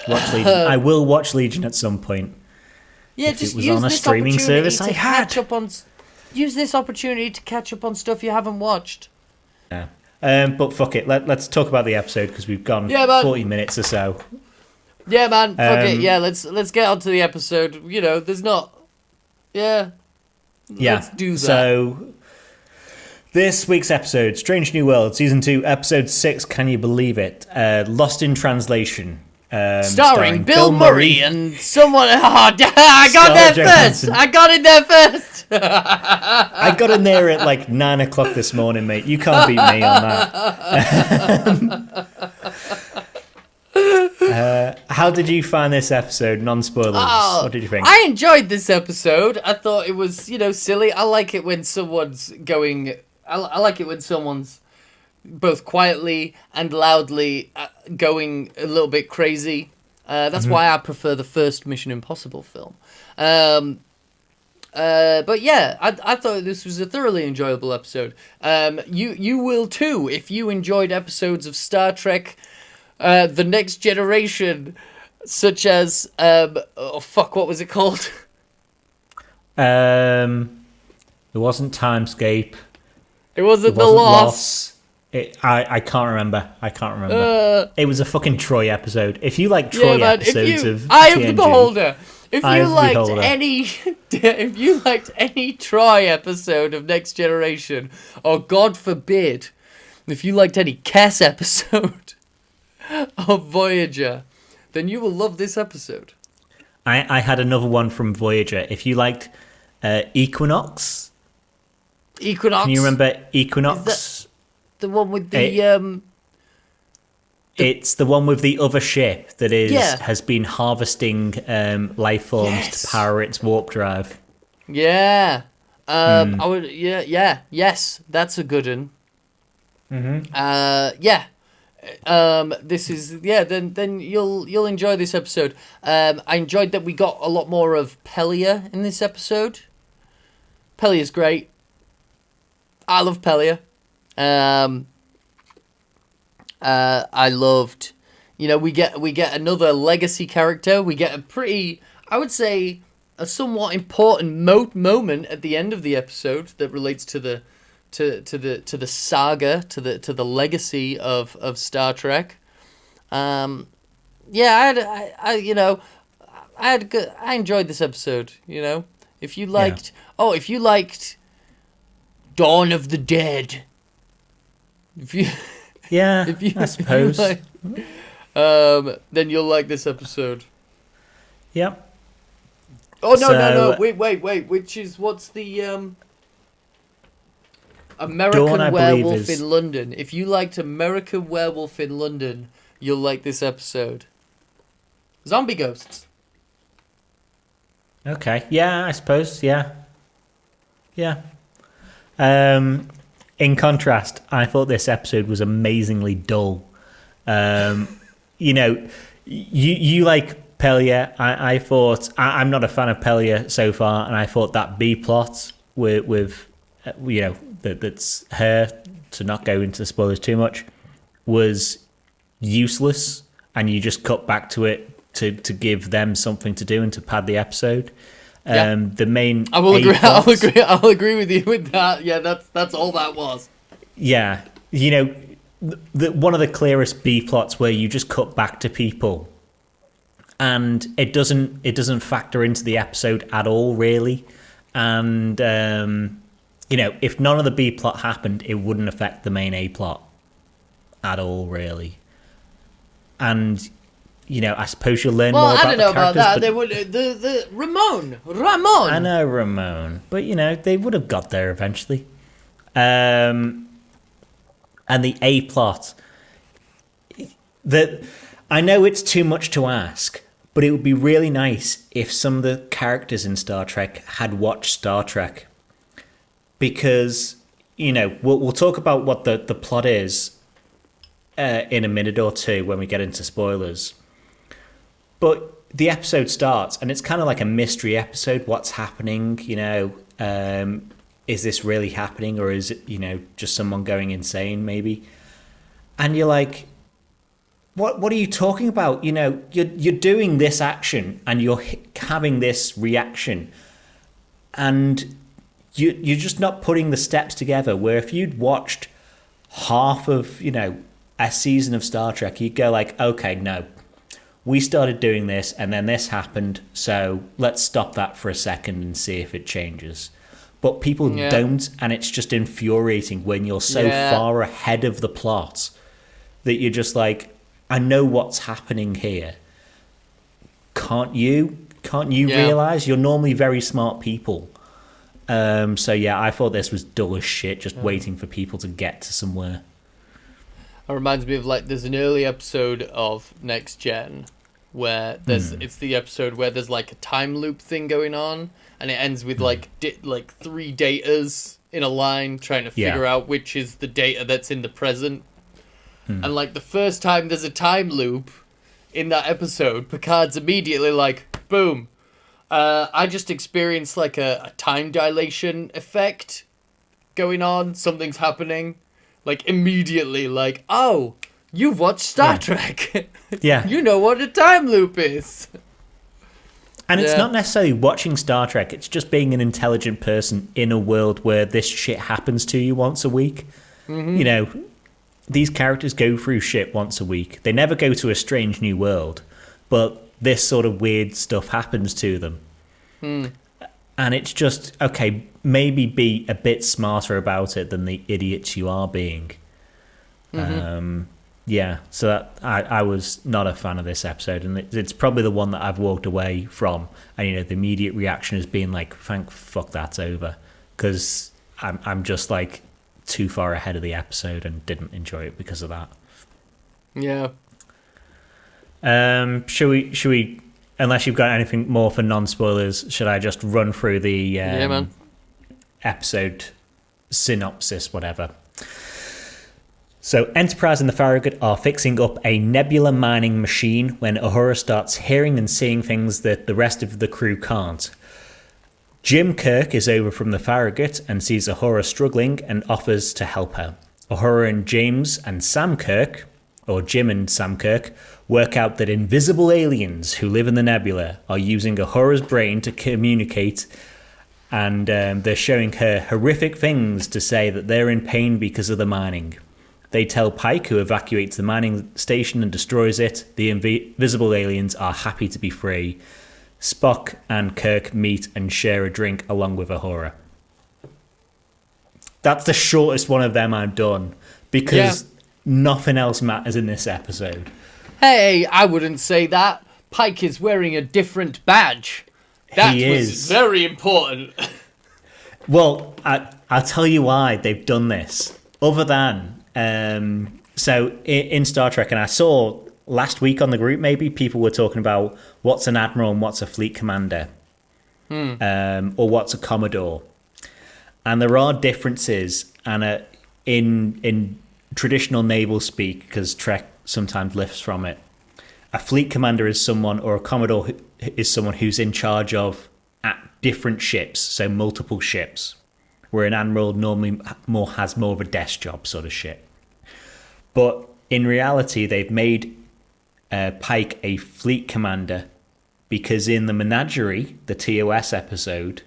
Watch Legion. I will watch Legion at some point. Yeah, if just it was use on a this streaming opportunity service, to I had. catch up on. Use this opportunity to catch up on stuff you haven't watched. Yeah. But fuck it. Let's talk about the episode, because we've gone 40 minutes or so. Yeah, man. Fuck it. Yeah, let's get on to the episode. There's not. Yeah. Let's do that. So, this week's episode, Strange New Worlds, Season 2, Episode 6, can you believe it? Lost in Translation. Starring Bill Murray and someone... Oh, I got there first! Johansson. I got in there first! I got in there at like 9 o'clock this morning, mate. You can't beat me on that. How did you find this episode? Non-spoilers. What did you think? I enjoyed this episode. I thought it was, silly. I like it when someone's going... I like it when someone's both quietly and loudly going a little bit crazy. That's why I prefer the first Mission Impossible film. But yeah, I thought this was a thoroughly enjoyable episode. You will too if you enjoyed episodes of Star Trek, The Next Generation, such as what was it called? There wasn't Timescape. It wasn't The Loss. I can't remember. It was a fucking Troy episode. If you like Troy episodes of Eye of TNG, the Beholder. If you liked any Troy episode of Next Generation, or God forbid, if you liked any Cass episode of Voyager, then you will love this episode. I had another one from Voyager. If you liked Equinox, can you remember Equinox? The one with the It's the one with the other ship that has been harvesting life forms to power its warp drive. Yeah. I would. Yes, that's a good one. Yeah. This is Then you'll enjoy this episode. I enjoyed that we got a lot more of Pelia in this episode. Pelia's great. I love Pelia. I loved, we get another legacy character. We get a pretty, I would say, a somewhat important moment at the end of the episode that relates to the saga, to the legacy of Star Trek. Yeah, I enjoyed this episode. You know, if you liked, if you liked Dawn of the Dead, if you I suppose, then you'll like this episode. Yep. Oh no! Wait! What's the American Dawn, Werewolf in London? If you liked American Werewolf in London, you'll like this episode. Zombie ghosts. Okay. Yeah, I suppose. Yeah. In contrast, I thought this episode was amazingly dull. You like Pelia. I thought I'm not a fan of Pelia so far, and I thought that B plot with that's her, to not go into spoilers too much, was useless, and you just cut back to it to give them something to do and to pad the episode. The main I'll agree with you with that. Yeah, that's all that was. Yeah, one of the clearest B plots where you just cut back to people, and it doesn't factor into the episode at all, really. And if none of the B plot happened, it wouldn't affect the main A plot at all, really. And I suppose you'll learn more about the characters. Well, I don't know about that. They would the Ramon. I know Ramon, but they would have got there eventually. And the A plot. I know it's too much to ask, but it would be really nice if some of the characters in Star Trek had watched Star Trek, because we'll talk about what the plot is in a minute or two when we get into spoilers. But the episode starts, and it's kind of like a mystery episode. What's happening? Is this really happening, or is it, just someone going insane, maybe? And you're like, what are you talking about? You're doing this action, and you're having this reaction, and you're just not putting the steps together. Where if you'd watched half of, a season of Star Trek, you'd go like, okay, no. We started doing this, and then this happened, so let's stop that for a second and see if it changes. But people don't, and it's just infuriating when you're so far ahead of the plot that you're just like, I know what's happening here. Can't you realise? You're normally very smart people. I thought this was dull as shit, just waiting for people to get to somewhere. It reminds me of there's an early episode of Next Gen where it's the episode where there's a time loop thing going on, and it ends with three datas in a line trying to figure out which is the data that's in the present. And the first time there's a time loop in that episode, Picard's immediately like, boom, I just experienced a time dilation effect going on, something's happening. Immediately, oh, you've watched Star Trek. Yeah. You know what a time loop is. And it's not necessarily watching Star Trek, it's just being an intelligent person in a world where this shit happens to you once a week. Mm-hmm. These characters go through shit once a week. They never go to a strange new world, but this sort of weird stuff happens to them. And it's just, okay, maybe be a bit smarter about it than the idiots you are being. So that I was not a fan of this episode, and it's probably the one that I've walked away from, and the immediate reaction has been like, thank fuck that's over, because I'm just too far ahead of the episode and didn't enjoy it because of that. Should we unless you've got anything more for non-spoilers, should I just run through the episode synopsis, whatever? So, Enterprise and the Farragut are fixing up a nebula mining machine when Uhura starts hearing and seeing things that the rest of the crew can't. Jim Kirk is over from the Farragut and sees Uhura struggling and offers to help her. Uhura and James and Sam Kirk, or Jim and Sam Kirk, work out that invisible aliens who live in the nebula are using Uhura's brain to communicate, and they're showing her horrific things to say that they're in pain because of the mining. They tell Pike, who evacuates the mining station and destroys it, the invisible aliens are happy to be free. Spock and Kirk meet and share a drink along with Uhura. That's the shortest one of them I've done, because nothing else matters in this episode. Hey, I wouldn't say that. Pike is wearing a different badge. That was very important. Well, I'll tell you why they've done this. Other than, so in Star Trek, and I saw last week on the group, maybe people were talking about what's an admiral and what's a fleet commander, or what's a commodore. And there are differences, and in traditional naval speak, because Trek sometimes lifts from it. A fleet commander is someone, or a commodore is someone who's in charge of different ships, so multiple ships, where an admiral normally has more of a desk job sort of shit. But in reality, they've made Pike a fleet commander because in the Menagerie, the TOS episode,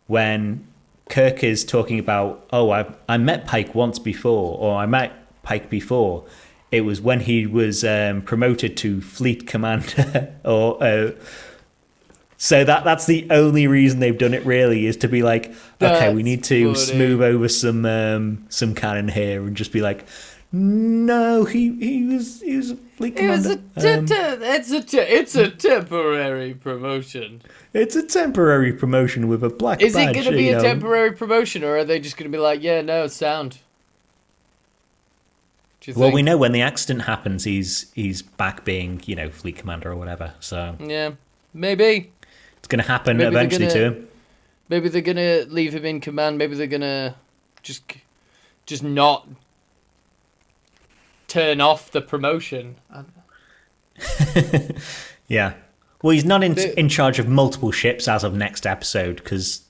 when Kirk is talking about, I met Pike once before, or I met Pike before, it was when he was promoted to fleet commander. So that's the only reason they've done it, really, is to be like, okay, we need to smooth over some canon here and just be like, no, he was a fleet commander. It's a temporary promotion. It's a temporary promotion with a black badge. Is it going to be a temporary promotion, or are they just going to be like, yeah, no, sound? Well, we know when the accident happens, he's back being, fleet commander or whatever. So yeah, maybe it's going to happen eventually to him. Maybe they're going to leave him in command. Maybe they're going to just not turn off the promotion. Yeah. Well, he's not in charge of multiple ships as of next episode because,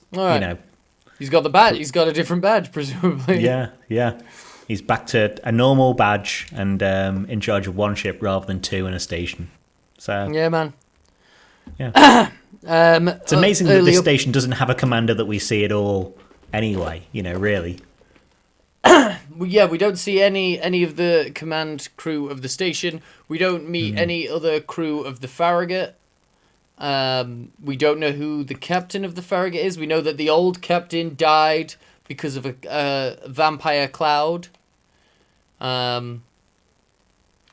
he's got the badge. He's got a different badge, presumably. Yeah. He's back to a normal badge and in charge of one ship rather than two in a station. So yeah, man. Yeah. It's amazing that this station doesn't have a commander that we see at all anyway, really. Yeah, we don't see any of the command crew of the station. We don't meet any other crew of the Farragut. We don't know who the captain of the Farragut is. We know that the old captain died because of a vampire cloud.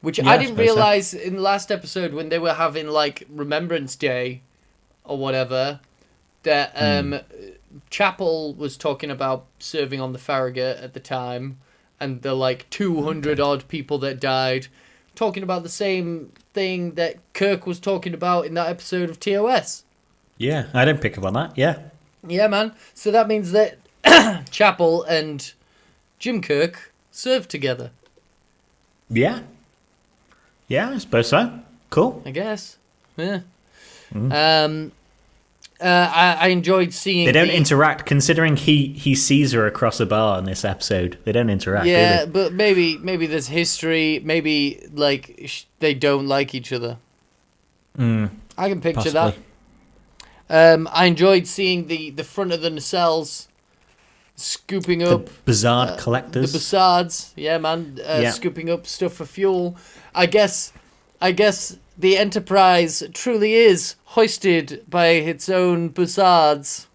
Which I didn't realize in the last episode when they were having like Remembrance Day or whatever, that Chapel was talking about serving on the Farragut at the time, and the like 200 odd people that died, talking about the same thing that Kirk was talking about in that episode of TOS. Yeah, I didn't pick up on that. Yeah, man. So that means that Chapel and Jim Kirk served together. Yeah, I suppose so. Cool. I guess. Yeah. I enjoyed seeing. They don't interact, considering he sees her across a bar in this episode. They don't interact. Yeah, do they? But maybe there's history. Maybe like they don't like each other. I can picture possibly. that. I enjoyed seeing the front of the nacelles scooping up the Bussard collectors. The Bussards, yeah, man, scooping up stuff for fuel. I guess the Enterprise truly is hoisted by its own Bussards.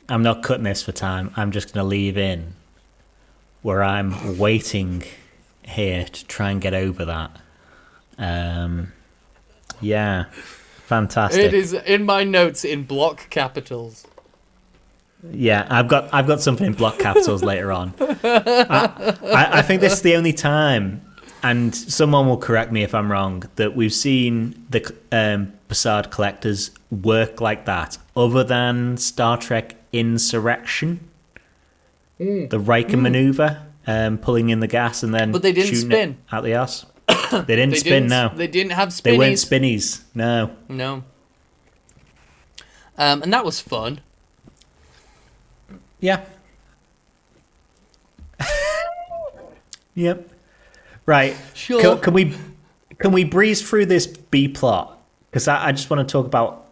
I'm not cutting this for time. I'm just going to leave in where I'm waiting here to try and get over that. Yeah, fantastic. It is in my notes in block capitals. Yeah, I've got something in block capitals later on. I think this is the only time, and someone will correct me if I'm wrong, that we've seen the Bussard collectors work like that, other than Star Trek Insurrection, the Riker maneuver, pulling in the gas and then but they didn't shooting spin it out the ass. They didn't spin. No, they didn't have spinnies. They weren't spinnies. No. And that was fun. Yeah. Yep. Right. Sure. Can we breeze through this B plot? Because I just want to talk about,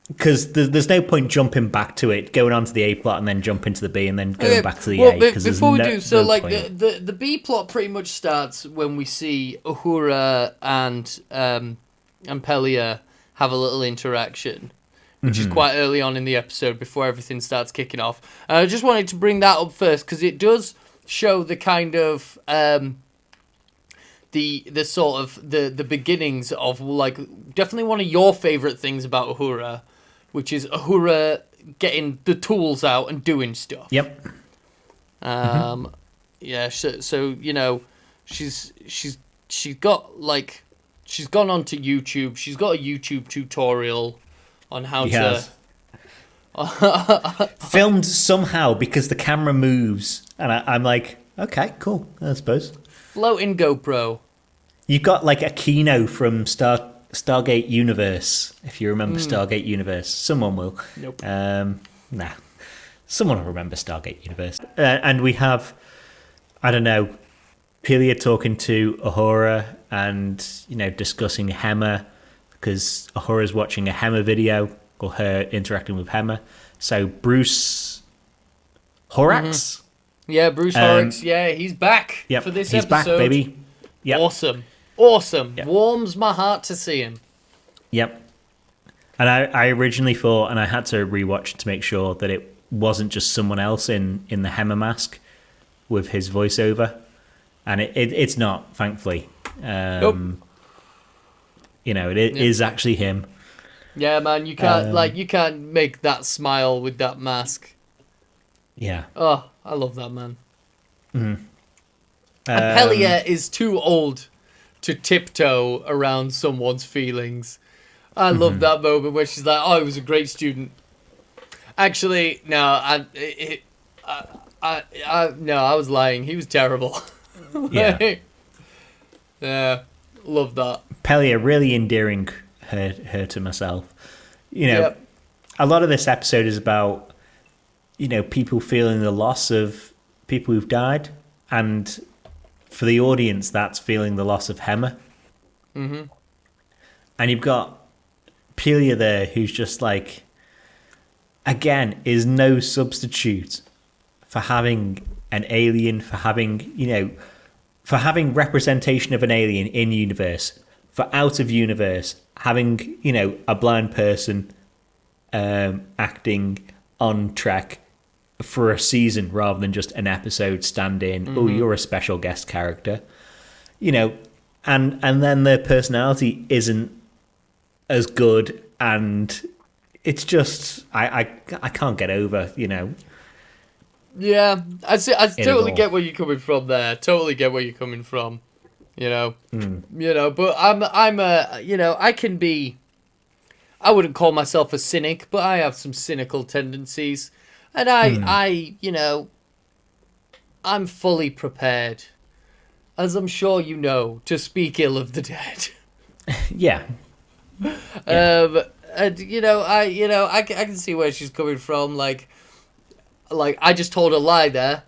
because there's no point jumping back to it, going on to the A plot and then jumping to the B and then going back to the A. Because before we do, so no like point. the B plot pretty much starts when we see Uhura and Pelia have a little interaction, which is quite early on in the episode before everything starts kicking off. And I just wanted to bring that up first because it does show the kind of the sort of the beginnings of like definitely one of your favorite things about Uhura, which is Uhura getting the tools out and doing stuff. Yep. Yeah. So you know, she's got like she's gone onto YouTube. She's got a YouTube tutorial on how to. Filmed somehow because the camera moves, and I'm like, okay, cool, I suppose. Floating GoPro. You've got like a Kino from Stargate Universe, if you remember Stargate Universe. Someone will. Nope. Nah. Someone will remember Stargate Universe. And we have, I don't know, Pelia talking to Uhura and, you know, discussing Hema, because Uhura's watching a Hema video, or her interacting with Hema. So Bruce Horax? Yeah, Bruce Horrocks. Yeah, he's back for this he's episode. Back, baby. Yep. Awesome. Yep. Warms my heart to see him. Yep. And I originally thought, and I had to rewatch to make sure that it wasn't just someone else in the Hema mask with his voiceover. And it's not, thankfully. Nope. You know, it is actually him. Yeah, man, you can't make that smile with that mask. Yeah. Oh, I love that man. Mm-hmm. And Pelia is too old to tiptoe around someone's feelings. I love that moment where she's like, "Oh, he was a great student." Actually, no, I was lying. He was terrible. Yeah. Yeah, love that. Pelia really endearing her to myself. You know, a lot of this episode is about, you know, people feeling the loss of people who've died, and for the audience, that's feeling the loss of Hema. Mm-hmm. And you've got Pelia there, who's just like, again, is no substitute for having an alien, for having, you know, for having representation of an alien in universe, for out of universe, having, you know, a blind person acting on track for a season rather than just an episode stand-in. Oh, you're a special guest character, you know, and then their personality isn't as good, and it's just I can't get over, you know. Yeah, I totally get where you're coming from there. Totally get where you're coming from. You know, you know, but I'm a, you know, I wouldn't call myself a cynic, but I have some cynical tendencies, and I, you know, I'm fully prepared, as I'm sure you know, to speak ill of the dead. Yeah. And you know, I can see where she's coming from. Like I just told a lie there,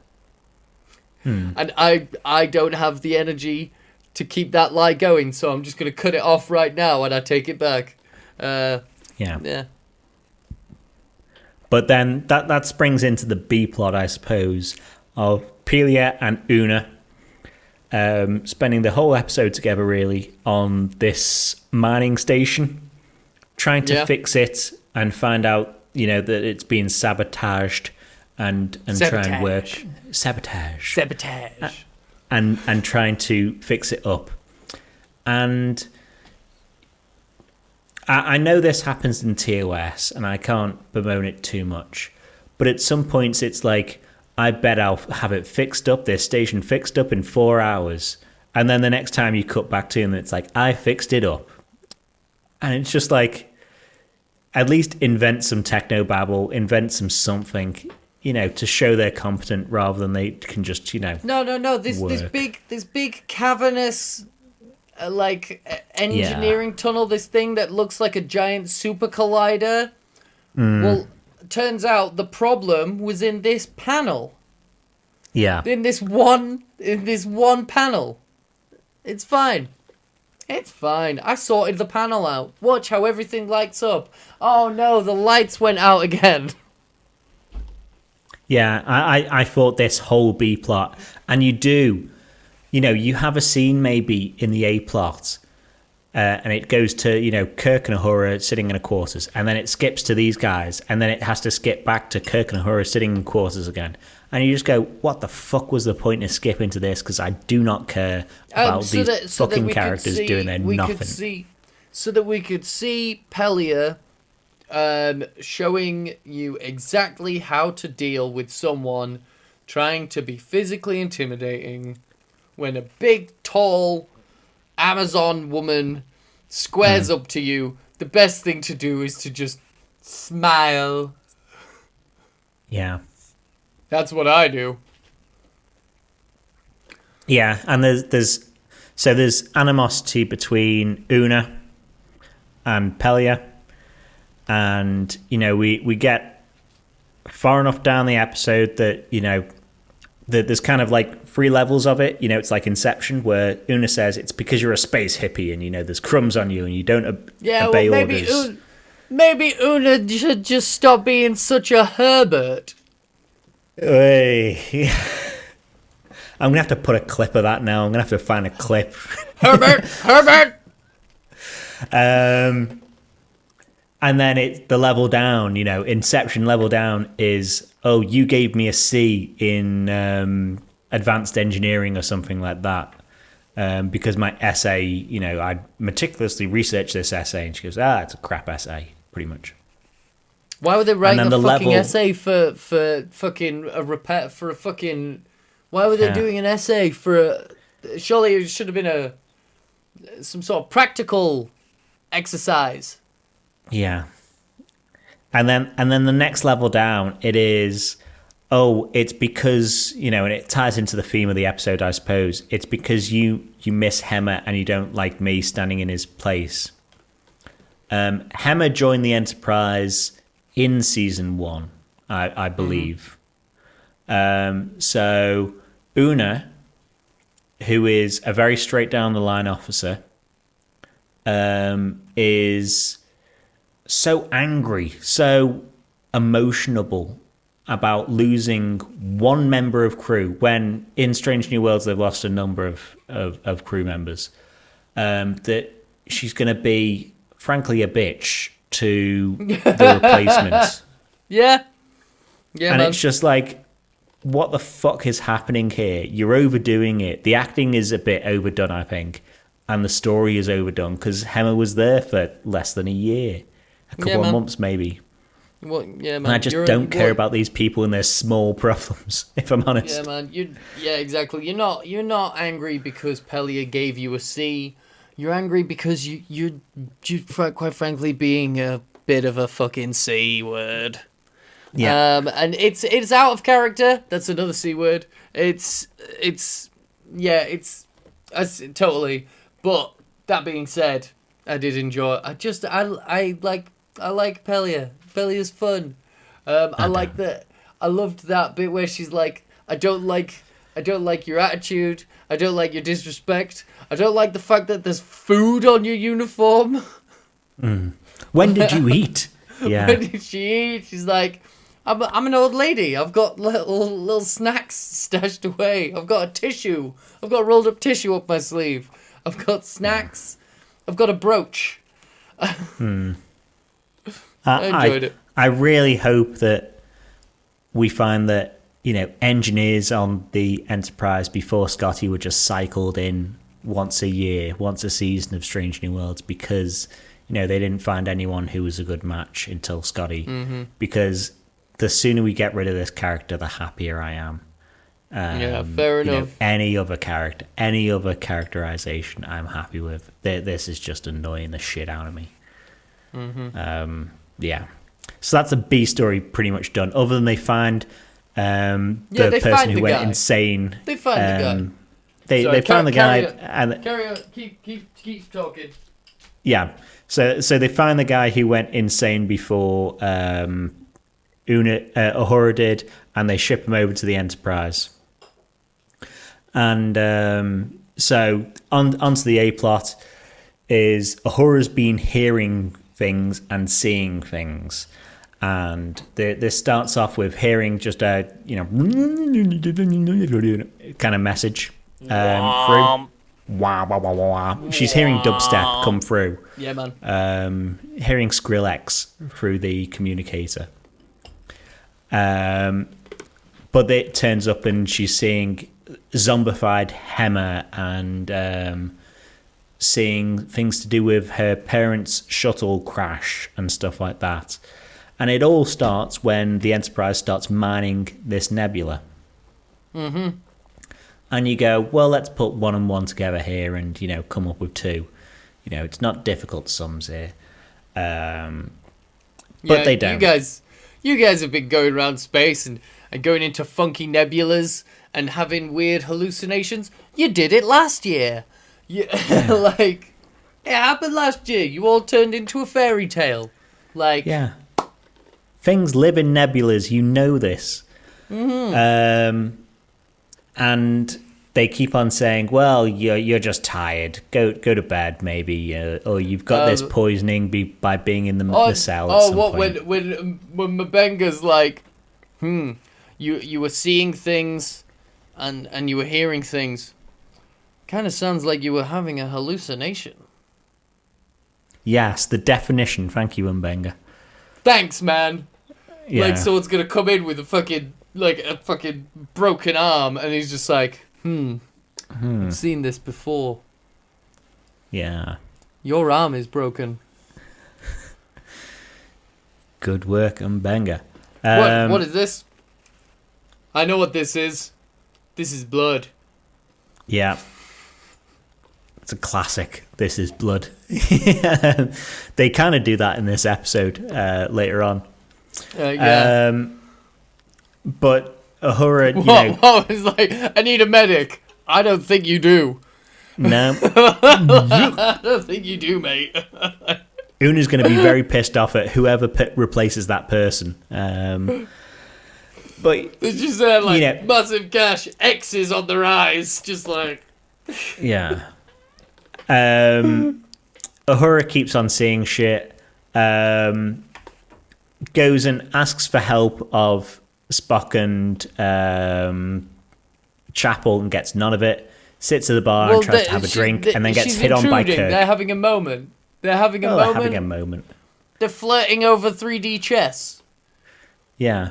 and I don't have the energy to keep that lie going, so I'm just gonna cut it off right now, and I take it back. Yeah. But then that springs into the B plot, I suppose, of Pelia and Una spending the whole episode together, really, on this mining station, trying to fix it and find out, you know, that it's being sabotaged and try and work sabotage and trying to fix it up. And I know this happens in TOS, and I can't bemoan it too much, but at some points it's like, I bet I'll have it fixed up, this station fixed up in 4 hours, and then the next time you cut back to them, it's like, I fixed it up. And it's just like, at least invent some technobabble, invent something, you know, to show they're competent rather than they can just, you know. No. This big cavernous, engineering tunnel. This thing that looks like a giant super collider. Well, turns out the problem was in this panel. Yeah. In this one panel. It's fine. It's fine. I sorted the panel out. Watch how everything lights up. Oh no, the lights went out again. Yeah, I thought this whole B plot, and you have a scene maybe in the A plot, and it goes to, Kirk and Uhura sitting in a quarters, and then it skips to these guys, and then it has to skip back to Kirk and Uhura sitting in quarters again. And you just go, what the fuck was the point of skipping to this? Because I do not care about these fucking characters doing their nothing. So that we could see Pelia showing you exactly how to deal with someone trying to be physically intimidating when a big, tall Amazon woman squares up to you. The best thing to do is to just smile. Yeah. That's what I do. Yeah, and there's animosity between Una and Pelia, and we get far enough down the episode that that there's kind of like 3 levels of it. It's like Inception, where Una says it's because you're a space hippie and there's crumbs on you and you don't obey orders. Maybe Una should just stop being such a Herbert. Hey. I'm gonna have to put a clip of that now. I'm gonna have to find a clip. Herbert. And then it's the level down. Inception level down is, oh, you gave me a C in advanced engineering or something like that, because my essay, I meticulously researched this essay, and she goes, it's a crap essay, pretty much. Why were they writing a fucking essay for fucking a repair for a fucking? Why were they doing an essay for? Surely it should have been some sort of practical exercise. Yeah, and then the next level down, it is, it's because and it ties into the theme of the episode, I suppose. It's because you miss Hemmer and you don't like me standing in his place. Hemmer joined the Enterprise in season 1, I believe. So Una, who is a very straight down the line officer, is so angry, so emotional about losing one member of crew, when in Strange New Worlds they've lost a number of crew members, that she's going to be, frankly, a bitch to the replacements. Yeah, and man. It's just like, what the fuck is happening here? You're overdoing it. The acting is a bit overdone, I think, and the story is overdone, because Hemmer was there for less than a year, a couple of months maybe. Well, yeah, man. And I just don't care about these people and their small problems, if I'm honest. Yeah, man. Exactly. You're not angry because Pelia gave you a C. You're angry because you're quite frankly being a bit of a fucking C word. Yeah. And it's out of character. That's another C word. It's totally. But that being said, I did enjoy. I like Pelia. Pelia's fun. I like that. I loved that bit where she's like, I don't like your attitude. I don't like your disrespect. I don't like the fact that there's food on your uniform. When did you eat? Yeah. When did she eat? She's like, I'm an old lady. I've got little snacks stashed away. I've got a tissue. I've got rolled up tissue up my sleeve. I've got snacks. I've got a brooch. I enjoyed it. I really hope that we find that, engineers on the Enterprise before Scotty were just cycled in once a year, once a season of Strange New Worlds, because, they didn't find anyone who was a good match until Scotty. Mm-hmm. Because the sooner we get rid of this character, the happier I am. Fair enough. Any other characterization I'm happy with. This is just annoying the shit out of me. Mm-hmm. Yeah. So that's a B story pretty much done. Other than they find the person who went insane. They find the guy. They found the guy. Carry on. Keep talking. Yeah. So they find the guy who went insane before Uhura did, and they ship him over to the Enterprise. And So onto the A plot is Ahura's been hearing things and seeing things. And this starts off with hearing just a kind of message through. Wah, wah, wah, wah. She's hearing dubstep come through. Yeah, man. Hearing Skrillex through the communicator. But it turns up and she's seeing zombified Hema and seeing things to do with her parents' shuttle crash and stuff like that. And it all starts when the Enterprise starts mining this nebula. Mm-hmm. And you go, well, let's put one and one together here and, come up with two. It's not difficult sums here. But they don't. You guys have been going around space and going into funky nebulas and having weird hallucinations. You did it last year. It happened last year. You all turned into a fairy tale. Yeah. Things live in nebulas, you know this. Mm-hmm. And they keep on saying, well, you're just tired. Go to bed, maybe. Or you've got this poisoning by being in the cell at some point. When M'Benga's like, you were seeing things and you were hearing things. Kind of sounds like you were having a hallucination. Yes, the definition. Thank you, M'Benga. Thanks, man. Yeah. Like someone's gonna come in with a fucking broken arm, and he's just like, I've seen this before. Yeah. Your arm is broken. Good work, M'Benga. What is this? I know what this is. This is blood. Yeah. It's a classic. This is blood. They kind of do that in this episode later on. Yeah. But Uhura, it's like, I need a medic. I don't think you do. No. I don't think you do, mate. Una's going to be very pissed off at whoever replaces that person. But it's just massive cash, X's on their eyes, just like. Yeah. Uhura keeps on seeing shit. Goes and asks for help of Spock and Chapel and gets none of it. Sits at the bar and tries to have a drink and then gets hit on by Kirk. They're having a moment. They're having a moment. They're flirting over 3D chess. Yeah.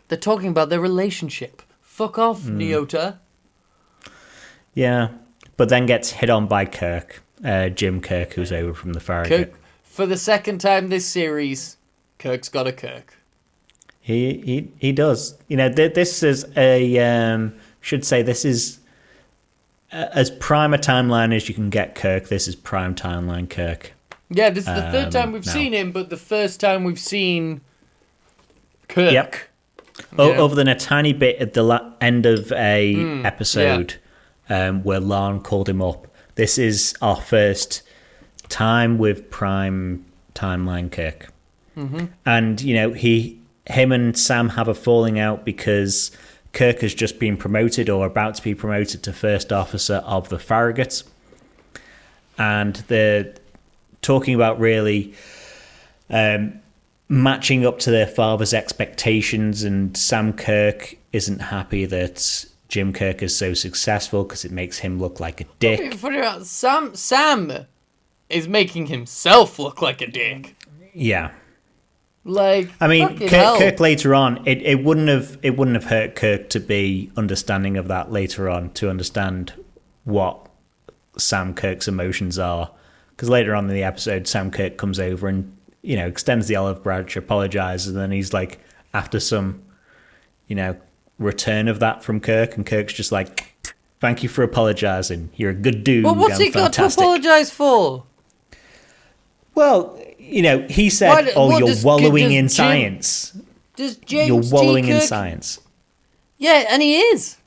They're talking about their relationship. Fuck off, Nyota. Yeah. But then gets hit on by Kirk. Jim Kirk, who's over from the Farragut. Kirk, for the second time this series, Kirk's got a Kirk. He does. This is a should say this is as prime a timeline as you can get Kirk. This is prime timeline Kirk. Yeah, this is the third time we've seen him, but the first time we've seen Kirk. Yep. Other than a tiny bit at the end of a episode where Lon called him up. This is our first time with prime timeline Kirk. Mm-hmm. And, him and Sam have a falling out because Kirk has just been promoted or about to be promoted to first officer of the Farragut. And they're talking about really matching up to their father's expectations, and Sam Kirk isn't happy that Jim Kirk is so successful because it makes him look like a dick. Sam is making himself look like a dick. Yeah. I mean, Kirk later on, it wouldn't have hurt Kirk to be understanding of that later on, to understand what Sam Kirk's emotions are. Because later on in the episode, Sam Kirk comes over and, extends the olive branch, apologizes, and then he's like, after some, return of that from Kirk, and Kirk's just like, thank you for apologizing. You're a good dude. Well, what's he got to apologize for? Well, he said, you're wallowing in science. Does James You're wallowing T. Kirk... in science. Yeah, and he is.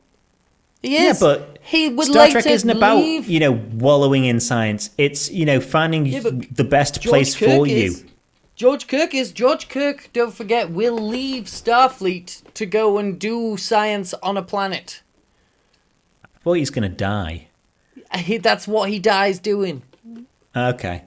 He is. Yeah, but he would Star like Trek to isn't leave... about, wallowing in science. It's, finding the best place for you. George Kirk, don't forget, will leave Starfleet to go and do science on a planet. I thought he's going to die. That's what he dies doing. Okay.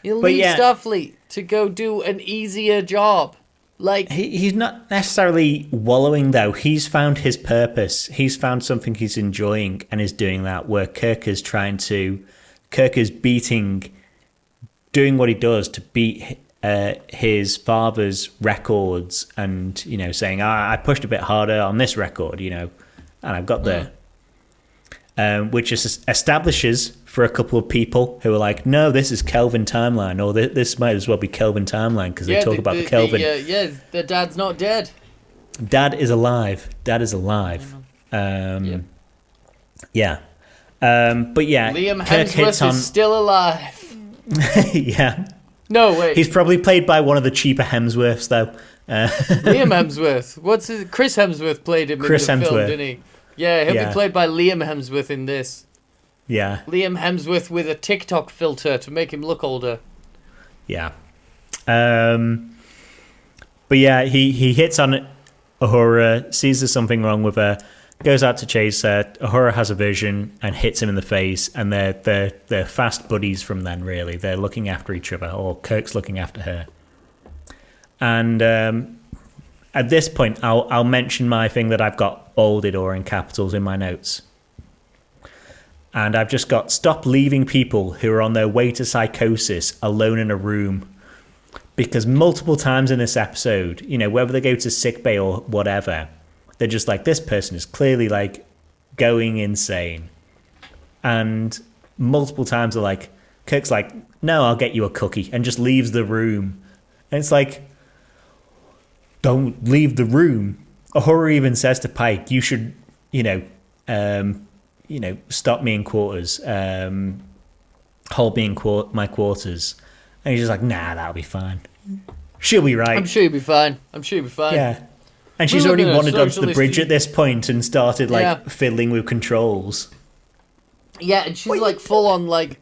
He'll But leave yeah. Starfleet to go do an easier job. Like, He's not necessarily wallowing, though. He's found his purpose. He's found something he's enjoying and is doing that, where Kirk is doing what he does to beat his father's records and, saying, I pushed a bit harder on this record, and I've got there. Which establishes for a couple of people who are like, no, this is Kelvin timeline, or this might as well be Kelvin timeline because they talk about the Kelvin. The dad's not dead. Dad is alive. Yeah. But yeah, Liam Kirk hits Hemsworth on. is still alive. Yeah. No, wait. He's probably played by one of the cheaper Hemsworths, though. Liam Hemsworth. Chris Hemsworth played him in the film, didn't he? Yeah, he'll be played by Liam Hemsworth in this. Yeah. Liam Hemsworth with a TikTok filter to make him look older. Yeah. But yeah, he hits on Uhura, sees there's something wrong with her, goes out to chase her. Uhura has a vision and hits him in the face, and they're fast buddies from then, really. They're looking after each other, or Kirk's looking after her. And at this point, I'll mention my thing that I've got bolded or in capitals in my notes. And I've just got, stop leaving people who are on their way to psychosis alone in a room. Because multiple times in this episode, whether they go to sickbay or whatever, they're just like, this person is clearly like going insane. And multiple times they're like, Kirk's like, no, I'll get you a cookie, and just leaves the room. And it's like, don't leave the room. Uhura even says to Pike, you should, stop me in quarters, hold me in my quarters. And he's just like, nah, that'll be fine. She'll be right. I'm sure you'll be fine. Yeah. And she's already wandered onto the bridge at this point and started fiddling with controls. Yeah, and she's like full on like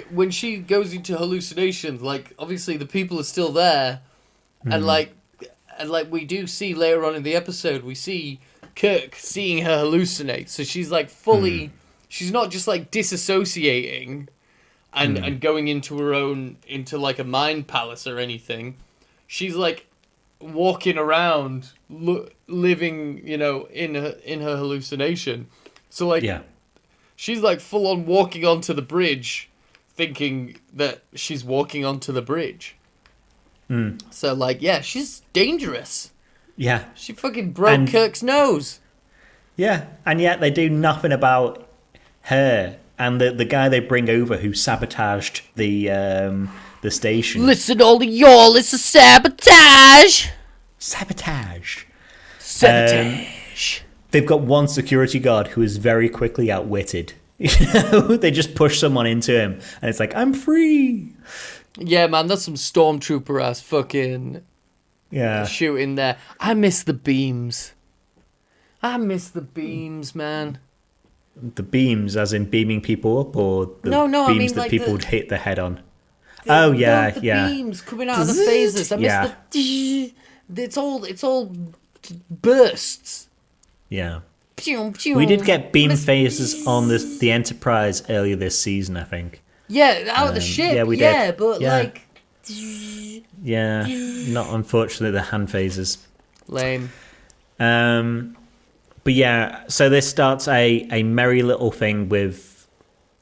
when she goes into hallucinations, like obviously the people are still there, and like we do see later on in the episode, we see Kirk seeing her hallucinate. So she's like fully, she's not just like disassociating and going into her own, into like a mind palace or anything. She's like walking around, living, in her hallucination. So like, she's like full on walking onto the bridge, thinking that she's walking onto the bridge. So like, she's dangerous. Yeah. She fucking broke Kirk's nose. Yeah, and yet they do nothing about her and the guy they bring over who sabotaged the station. Listen, all of y'all, it's a sabotage. Sabotage. Sabotage. They've got one security guard who is very quickly outwitted. They just push someone into him, and it's like, I'm free. Yeah, man, that's some stormtrooper ass fucking shooting there. I miss the beams. Man. The beams, as in beaming people up, or the beams that people would hit their head on? The beams coming out of the phasers. I miss the... It's all bursts. Yeah. Pew, pew. We did get beam phases on the Enterprise earlier this season, I think. Yeah, out of the ship. Yeah, we did. Yeah, but like... Yeah, not unfortunately the hand phasers. Lame. But yeah, so this starts a merry little thing with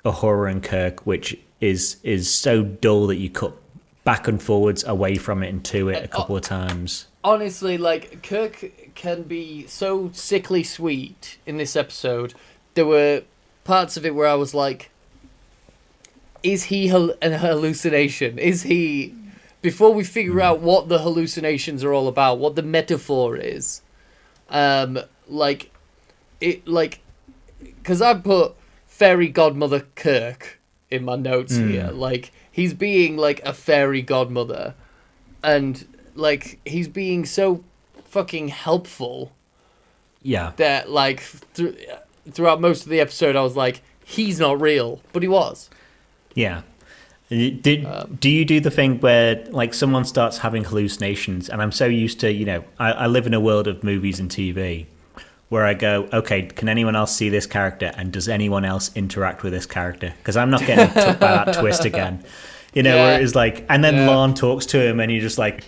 Uhura and Kirk, which is so dull that you cut back and forwards away from it and to it a couple of times. Honestly, like, Kirk can be so sickly sweet in this episode. There were parts of it where I was like, is he an hallucination? Is he... Before we figure out what the hallucinations are all about, what the metaphor is, because I put fairy godmother Kirk in my notes here. Like, he's being like a fairy godmother, and like he's being so fucking helpful. Yeah. That like throughout most of the episode, I was like, he's not real, but he was. Yeah. Do you do the thing where like someone starts having hallucinations, and I'm so used to, I live in a world of movies and TV where I go, okay, can anyone else see this character, and does anyone else interact with this character? Because I'm not getting took by that twist again. Where it's like, and then Lon talks to him, and you're just like,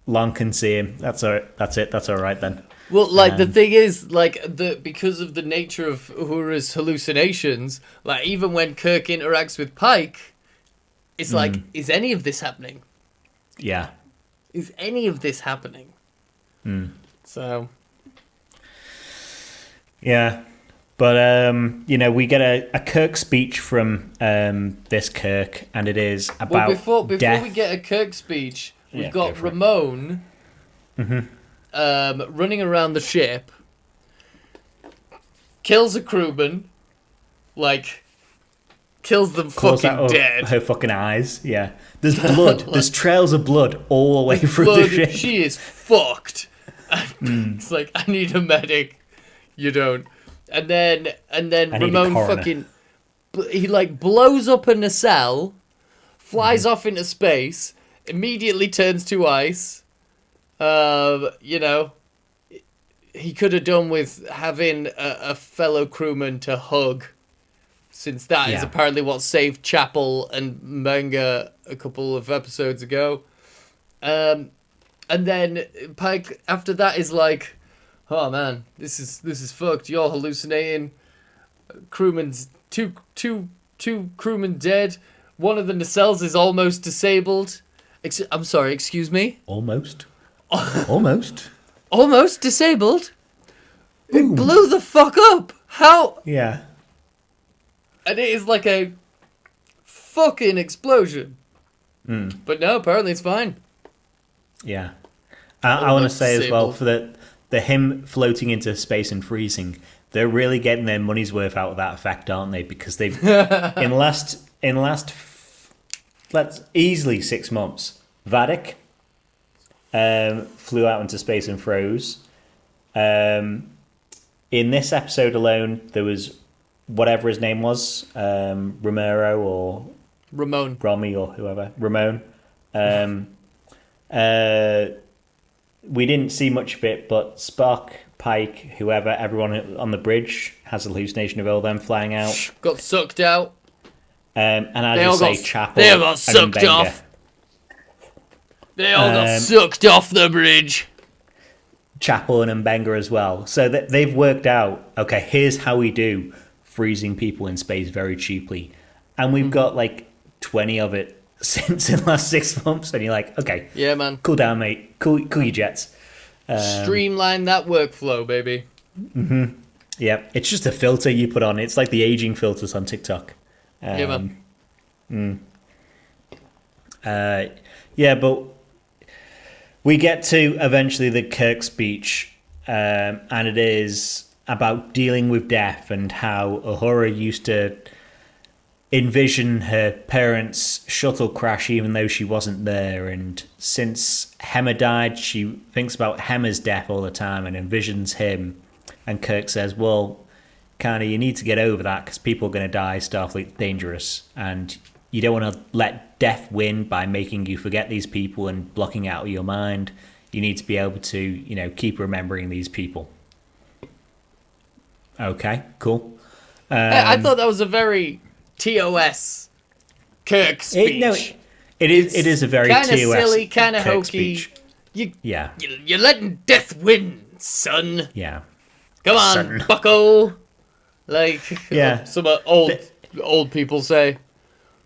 Lon can see him. That's all right. That's it. That's all right then. Well, the thing is, because of the nature of Uhura's hallucinations, even when Kirk interacts with Pike, it's like, is any of this happening? Yeah. Is any of this happening? So. Yeah. But, we get a Kirk speech from this Kirk, and it is about before death. we get a Kirk speech, we've got Ramon running around the ship, kills a crewman, kills them fucking dead. Her fucking eyes, yeah. There's blood. There's trails of blood all the way through the ship. She is fucked. It's like, I need a medic. You don't. And then Ramon fucking... He, blows up a nacelle, flies off into space, immediately turns to ice. He could have done with having a fellow crewman to hug, since that is apparently what saved Chapel and Manga a couple of episodes ago. And then Pike after that is like, oh man, this is fucked. You're hallucinating. Crewman's two crewmen dead. One of the nacelles is almost disabled. I'm sorry, excuse me? Almost. Almost. Almost disabled? It blew the fuck up! How? Yeah. And it is like a fucking explosion. But no, apparently it's fine. Yeah. I want to say as well, for the him floating into space and freezing, they're really getting their money's worth out of that effect, aren't they? Because they've in last let's easily 6 months, Vadik flew out into space and froze. In this episode alone, there was whatever his name was, Romero or Ramon, Romy or whoever, Ramon. We didn't see much of it, but Spock, Pike, whoever, everyone on the bridge has a hallucination of all them flying out. Got sucked out. And I just say Chapel. They all got sucked off. They all got sucked off the bridge. Chapel and Mbenga as well. So they've worked out, okay, here's how we do freezing people in space very cheaply. And we've got 20 of it since in the last 6 months. And you're like, okay, yeah, man, cool down, mate. Cool your jets. Streamline that workflow, baby. Yeah, it's just a filter you put on. It's like the aging filters on TikTok. Yeah, man. Yeah, but we get to eventually the Kirk speech, and it is about dealing with death and how Uhura used to envision her parents' shuttle crash even though she wasn't there. And since Hemmer died, she thinks about Hemmer's death all the time and envisions him. And Kirk says, well, kind of, you need to get over that because people are going to die. Starfleet's dangerous. And you don't want to let death win by making you forget these people and blocking out of your mind. You need to be able to, keep remembering these people. Okay, cool. I thought that was a very TOS Kirk speech. It is a very kinda TOS silly, kind of Kirk hokey. speech. You're letting death win, son. Yeah. Come on, Son. bucko. Yeah. Some old people say.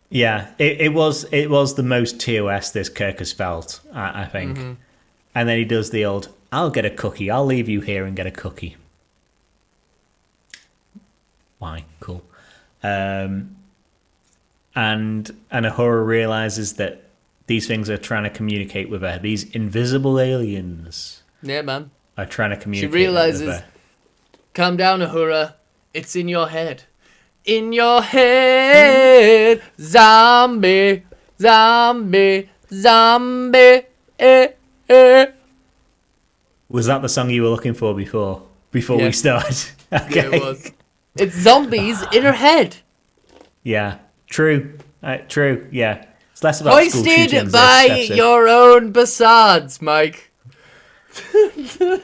Yeah, it was the most TOS this Kirk has felt, I think. And then he does the old, I'll get a cookie. I'll leave you here and get a cookie. Why? Cool. And Uhura realizes that these things are trying to communicate with her. These invisible aliens. Yeah, man. Are trying to communicate with her. She realizes, her. Calm down, Uhura. It's in your head. In your head, zombie, zombie, zombie. Was that the song you were looking for before we started? Okay. Yeah, it was. It's zombies in her head. Yeah, true. True, yeah. It's less about school shootings Hoisted by your own bastards, Mike.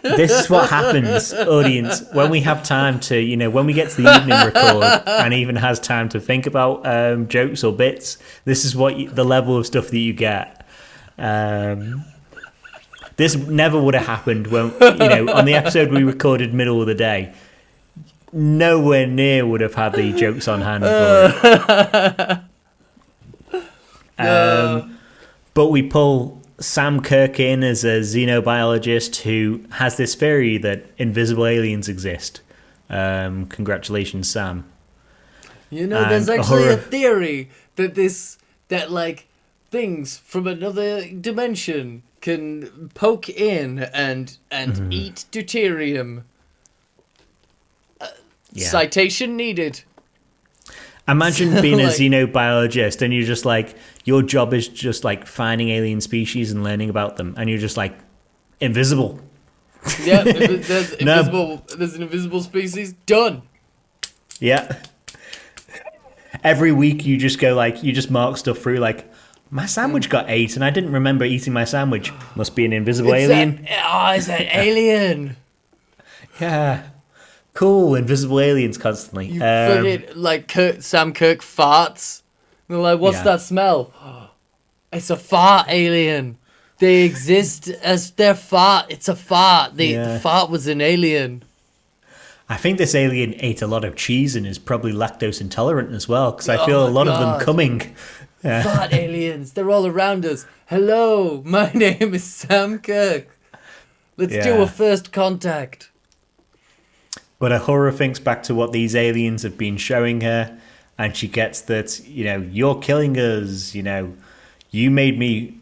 This is what happens, audience, when we have time to, when we get to the evening record and even has time to think about jokes or bits. This is the level of stuff that you get. This never would have happened when, on the episode we recorded middle of the day. Nowhere near would have had the jokes on hand for it. But we pull Sam Kirk in as a xenobiologist who has this theory that invisible aliens exist. Congratulations, Sam. There's actually a theory that things from another dimension can poke in and eat deuterium. Citation needed. Imagine being a xenobiologist and you're just your job is just finding alien species and learning about them, and you're just invisible. Yeah, there's an invisible species. Done. Yeah. Every week you just go you just mark stuff through my sandwich got 8 and I didn't remember eating my sandwich. Must be an invisible alien. It's an alien. Yeah. Cool, invisible aliens constantly. You forget, Sam Kirk farts. They're like, what's that smell? It's a fart alien. They exist as their fart. It's a fart. The fart was an alien. I think this alien ate a lot of cheese and is probably lactose intolerant as well, because I feel a lot of them coming. Fart aliens. They're all around us. Hello, my name is Sam Kirk. Let's do a first contact. But Uhura thinks back to what these aliens have been showing her, and she gets that, you're killing us, you made me...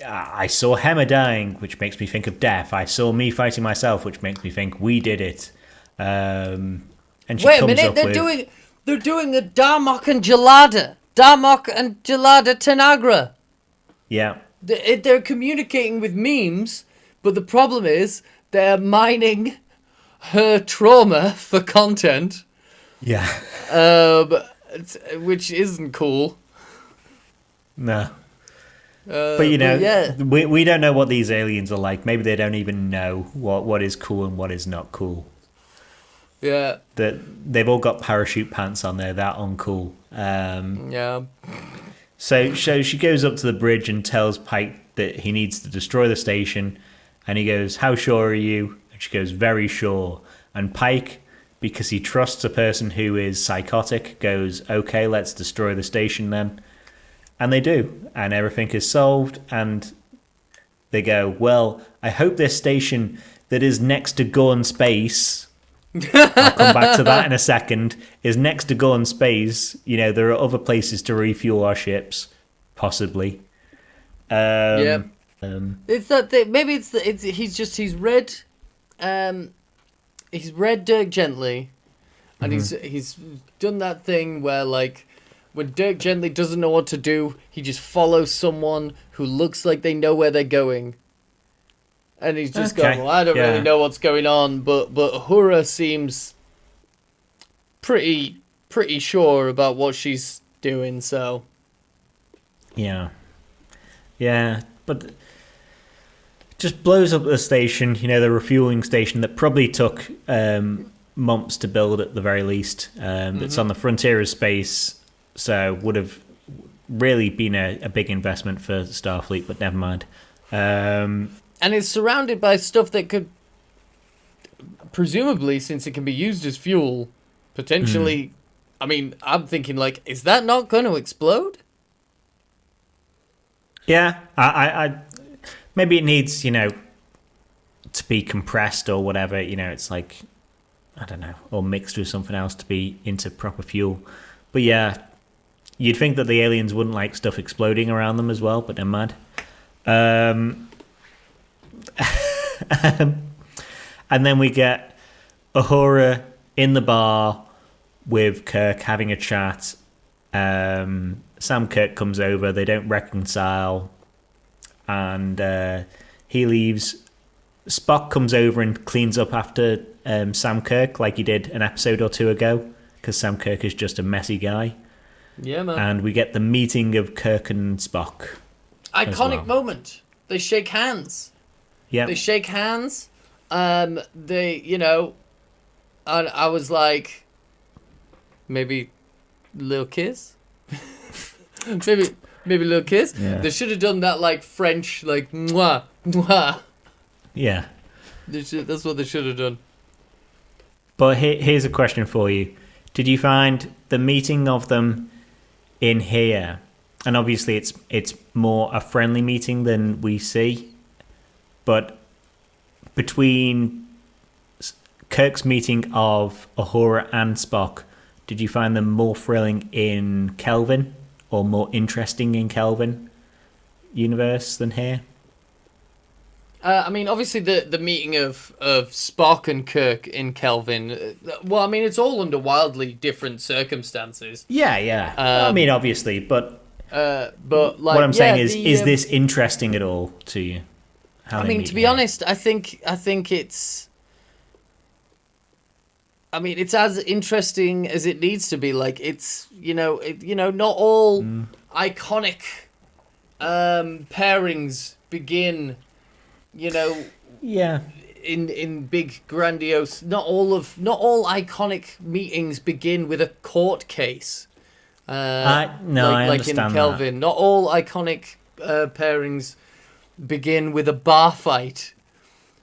I saw Hema dying, which makes me think of death. I saw me fighting myself, which makes me think we did it. And she Wait a comes minute, up they're doing a Darmok and Gelada. Darmok and Gelada Tanagra. Yeah. They're communicating with memes, but the problem is they're mining her trauma for content. Yeah. Which isn't cool. No. But we don't know what these aliens are like. Maybe they don't even know what is cool and what is not cool. Yeah. They've all got parachute pants on. They're that uncool. Yeah. So she goes up to the bridge and tells Pike that he needs to destroy the station. And he goes, how sure are you? And she goes, very sure. And Pike, because he trusts a person who is psychotic, goes, okay, let's destroy the station then. And they do. And everything is solved. And they go, well, I hope this station that is next to Gorn Space... I'll come back to that in a second. Is next to Gorn Space. There are other places to refuel our ships, possibly. It's that thing. Maybe he's read Dirk Gently, and he's done that thing where when Dirk Gently doesn't know what to do, he just follows someone who looks like they know where they're going. And he's just going, well, I don't really know what's going on, but Uhura seems pretty sure about what she's doing, so... Yeah, but just blows up the station, the refueling station that probably took months to build at the very least. It's on the frontier of space, so would have really been a big investment for Starfleet, but never mind. And it's surrounded by stuff that could, presumably, since it can be used as fuel, potentially... I mean, I'm thinking, is that not going to explode? Yeah, I maybe it needs, to be compressed or whatever. It's I don't know, or mixed with something else to be into proper fuel. But yeah, you'd think that the aliens wouldn't like stuff exploding around them as well, but they're mad. And then we get Uhura in the bar with Kirk having a chat. Sam Kirk comes over. They don't reconcile. And he leaves. Spock comes over and cleans up after Sam Kirk like he did an episode or two ago, because Sam Kirk is just a messy guy. Yeah, man. And we get the meeting of Kirk and Spock. Iconic moment. They shake hands. Yeah. They shake hands. They, and I was like, maybe little kiss, maybe little kiss. Yeah. They should have done that like French, like mwah mwah. Yeah. That's what they should have done. But here's a question for you. Did you find the meeting of them in here, and obviously it's more a friendly meeting than we see, but between Kirk's meeting of Uhura and Spock, did you find them more thrilling in Kelvin or more interesting in Kelvin universe than here? I mean, obviously the meeting of Spock and Kirk in Kelvin. Well, I mean, it's all under wildly different circumstances. Yeah. I mean, obviously, but like what I'm saying is this interesting at all to you? I mean, to be honest, I think it's. I mean, it's as interesting as it needs to be. Like, it's not all iconic pairings begin. Yeah. In big grandiose. Not all iconic meetings begin with a court case. I like in Kelvin. That. Not all iconic pairings begin with a bar fight.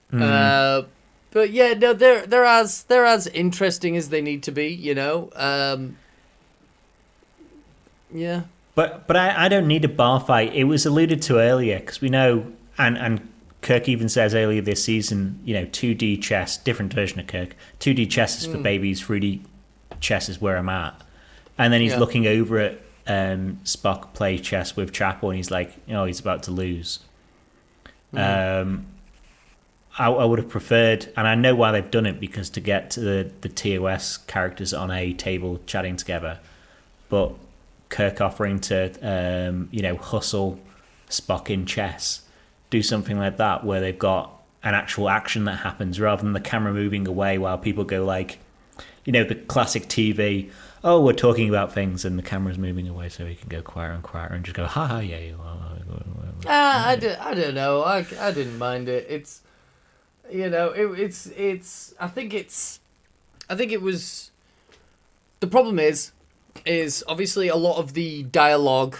But yeah, no, they're as interesting as they need to be, Yeah. But I don't need a bar fight. It was alluded to earlier because we know, and Kirk even says earlier this season, 2D chess, different version of Kirk. 2D chess is for babies, 3D chess is where I'm at. And then he's looking over at Spock play chess with Chapel, and he's like, he's about to lose. I would have preferred, and I know why they've done it, because to get to the TOS characters on a table chatting together, but Kirk offering to, hustle Spock in chess, do something like that where they've got an actual action that happens rather than the camera moving away while people go like, the classic TV, oh, we're talking about things and the camera's moving away so we can go quieter and quieter and just go, ha, yeah. I don't know. I didn't mind it. It's, I think it was, the problem is obviously a lot of the dialogue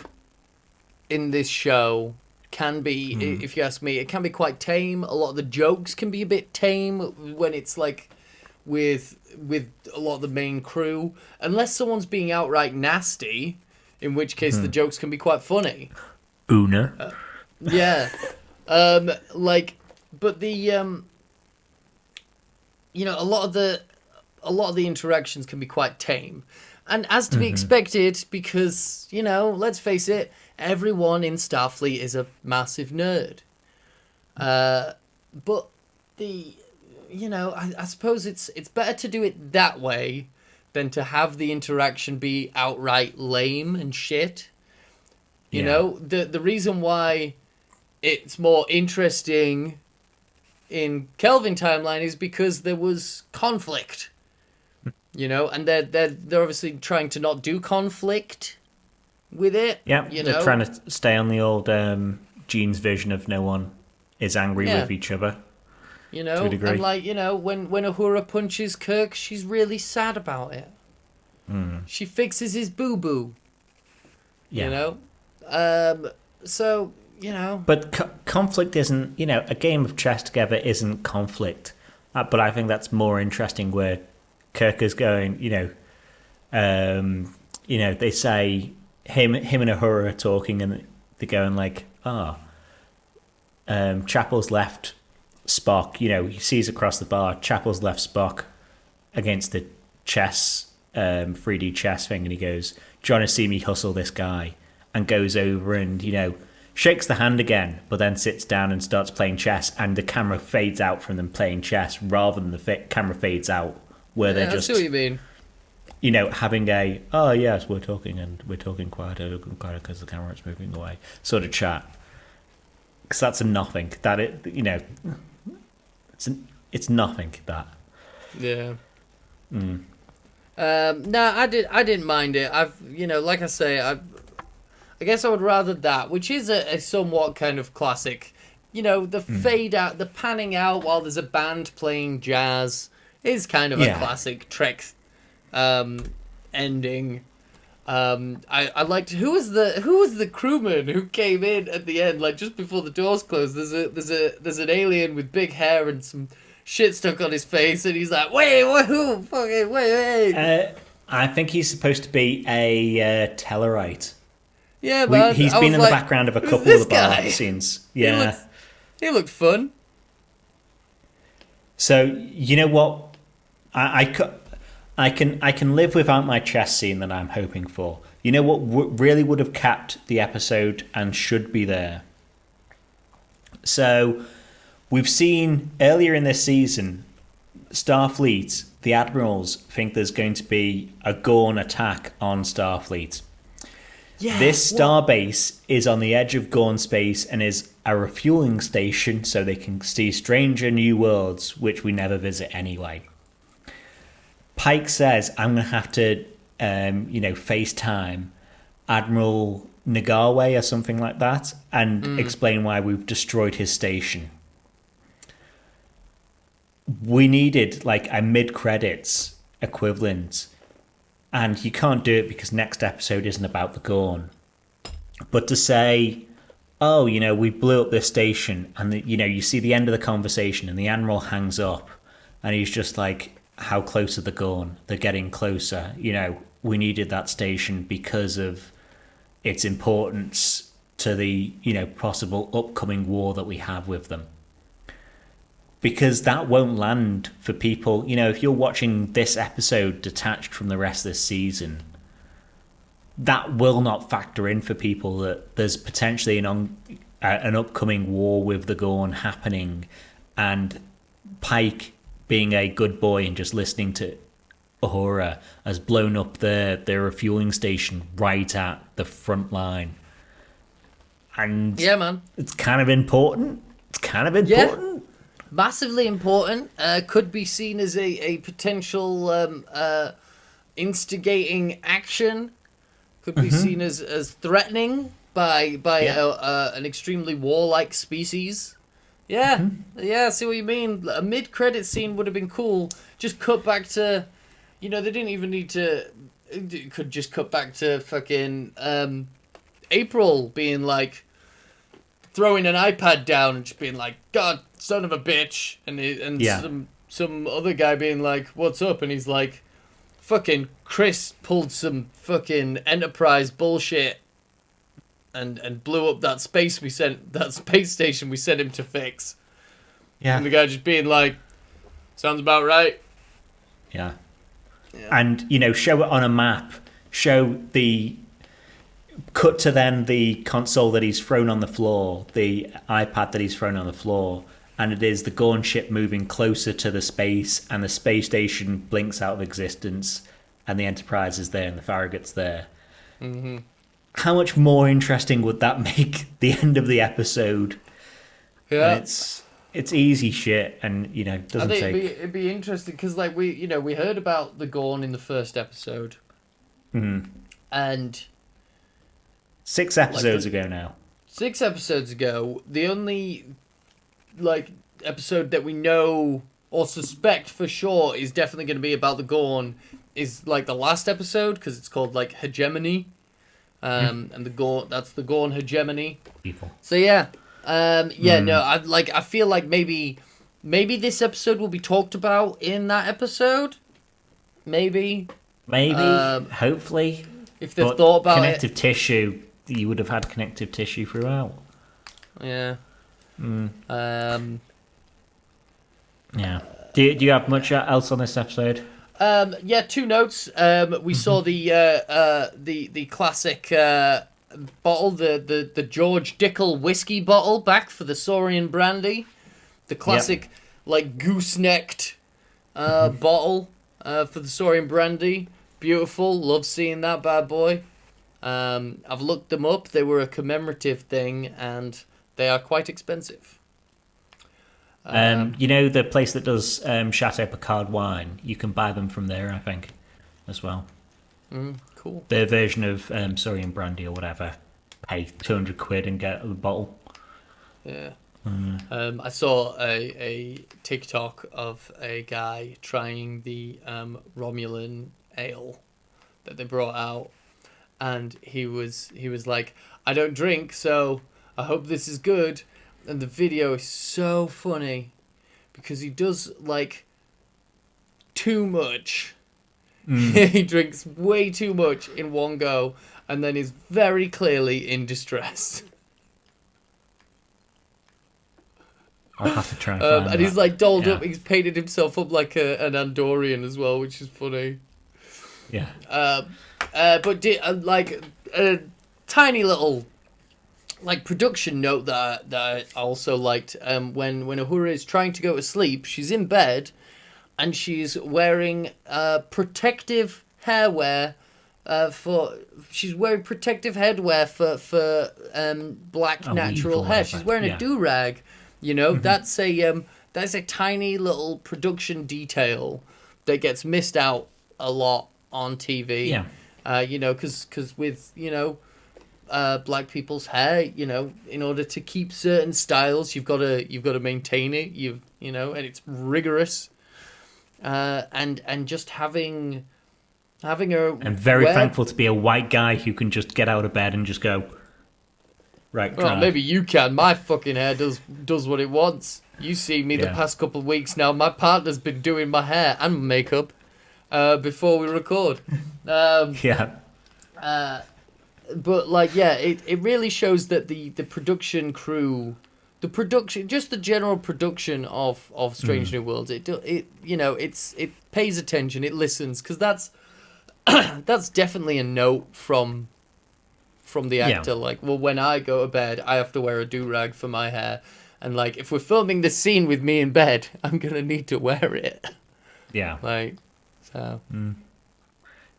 in this show can be, if you ask me, it can be quite tame. A lot of the jokes can be a bit tame when it's like with a lot of the main crew, unless someone's being outright nasty, in which case the jokes can be quite funny. Una. Yeah. But the a lot of the interactions can be quite tame. And as to be expected, because, let's face it, everyone in Starfleet is a massive nerd. But I suppose it's better to do it that way than to have the interaction be outright lame and shit. The reason why it's more interesting in Kelvin timeline is because there was conflict. And they're obviously trying to not do conflict with it. Yeah, they're trying to stay on the old Gene's vision of no one is angry with each other. To a degree. And when Uhura punches Kirk, she's really sad about it. She fixes his boo-boo. Yeah. So, But conflict isn't, a game of chess together isn't conflict. But I think that's more interesting where Kirk is going, they say him and Uhura are talking and they're going like, Chapel's left Spock, he sees across the bar, Chapel's left Spock against the chess, 3D chess thing, and he goes, do you want to see me hustle this guy? And goes over and, shakes the hand again, but then sits down and starts playing chess, and the camera fades out from them playing chess rather than the camera fades out where they're just, I see what you mean. Having a, oh yes, we're talking quieter because the camera's moving away sort of chat. Because that's a nothing. That it's nothing, that. Yeah. No, I didn't mind it. Like I say, I guess I would rather that, which is a somewhat kind of classic. the fade out, the panning out while there's a band playing jazz is kind of a classic Trek ending. I liked who was the crewman who came in at the end, like just before the doors closed. There's an alien with big hair and some shit stuck on his face, and he's like, wait. I think he's supposed to be a Tellarite. Yeah, man. He's been in the background of a couple of the bar scenes. Yeah, he looked fun. So you know what, I can live without my chess scene that I'm hoping for. You know what really would have capped the episode and should be there? So we've seen earlier in this season, Starfleet, the admirals think there's going to be a Gorn attack on Starfleet. Yeah, this starbase is on the edge of Gorn space and is a refueling station so they can see stranger new worlds, which we never visit anyway. Pike says, I'm going to have to, FaceTime Admiral Nagawe or something like that and explain why we've destroyed his station. We needed like a mid-credits equivalent, and you can't do it because next episode isn't about the Gorn. But to say, oh, we blew up this station, and you see the end of the conversation and the Admiral hangs up and he's just like, how close are the Gorn? They're getting closer. We needed that station because of its importance to the, possible upcoming war that we have with them. Because that won't land for people. If you're watching this episode detached from the rest of this season, that will not factor in for people that there's potentially an upcoming war with the Gorn happening, and Pike, being a good boy and just listening to Uhura, has blown up their refueling station right at the front line. And yeah, man, it's kind of important. Yeah. Massively important. Could be seen as a potential instigating action. Could be seen as threatening by an extremely warlike species. Yeah, I see what you mean. A mid-credit scene would have been cool. Just cut back to, they didn't even need to. Could just cut back to fucking April being like, throwing an iPad down and just being like, God, son of a bitch, and some other guy being like, what's up? And he's like, fucking Chris pulled some fucking Enterprise bullshit and blew up that space station we sent him to fix. Yeah. And the guy just being like, sounds about right. Yeah. And, show it on a map. Show cut to then the console that he's thrown on the floor, the iPad that he's thrown on the floor, and it is the Gorn ship moving closer to the space, and the space station blinks out of existence, and the Enterprise is there, and the Farragut's there. Mm-hmm. How much more interesting would that make the end of the episode? Yeah, and it's easy shit, and doesn't take. It'd be interesting because we heard about the Gorn in the first episode, and 6 episodes ago now. 6 episodes ago, the only episode that we know or suspect for sure is definitely going to be about the Gorn is the last episode because it's called Hegemony. And the Gorn, that's the Gorn hegemony. People. So no, I feel like maybe this episode will be talked about in that episode. Maybe, hopefully, if they've thought about connective tissue, you would have had connective tissue throughout. Yeah. Yeah. Do you have much else on this episode? 2 notes. We saw the classic bottle, the George Dickel whiskey bottle back for the Saurian brandy. The classic goosenecked bottle for the Saurian brandy. Beautiful. Love seeing that bad boy. I've looked them up. They were a commemorative thing, and they are quite expensive. The place that does Chateau Picard wine, you can buy them from there, I think, as well. Cool. Their version of Saurian brandy or whatever. Pay £200 and get a bottle. Yeah. I saw a TikTok of a guy trying the Romulan ale that they brought out, and he was like, I don't drink, so I hope this is good. And the video is so funny because he does like too much. He drinks way too much in one go, and then is very clearly in distress. I'll have to try and find and he's like dolled Yeah. up. He's painted himself up like an Andorian as well, which is funny. Yeah. But like a tiny little like production note that I also liked. When Uhura is trying to go to sleep, she's in bed, and she's wearing protective hairwear. She's wearing protective headwear for black natural hair. She's wearing a do-rag. You know, that's a tiny little production detail that gets missed out a lot on TV. Yeah. You know, because with black people's hair, you know, in order to keep certain styles, you've got to maintain it. You know, and it's rigorous. And just having her. I'm very thankful to be a white guy who can just get out of bed and just go. Right. Well, drag. maybe you can. My fucking hair does what it wants. You see me the past couple of weeks now. My partner's been doing my hair and makeup before we record. Yeah. But like, yeah, it really shows that the production crew, just the general production of Strange New Worlds, it pays attention, it listens, because that's definitely a note from the actor. Like, well, when I go to bed, I have to wear a do-rag for my hair, and like, if we're filming this scene with me in bed, I'm gonna need to wear it. Yeah. Like, so.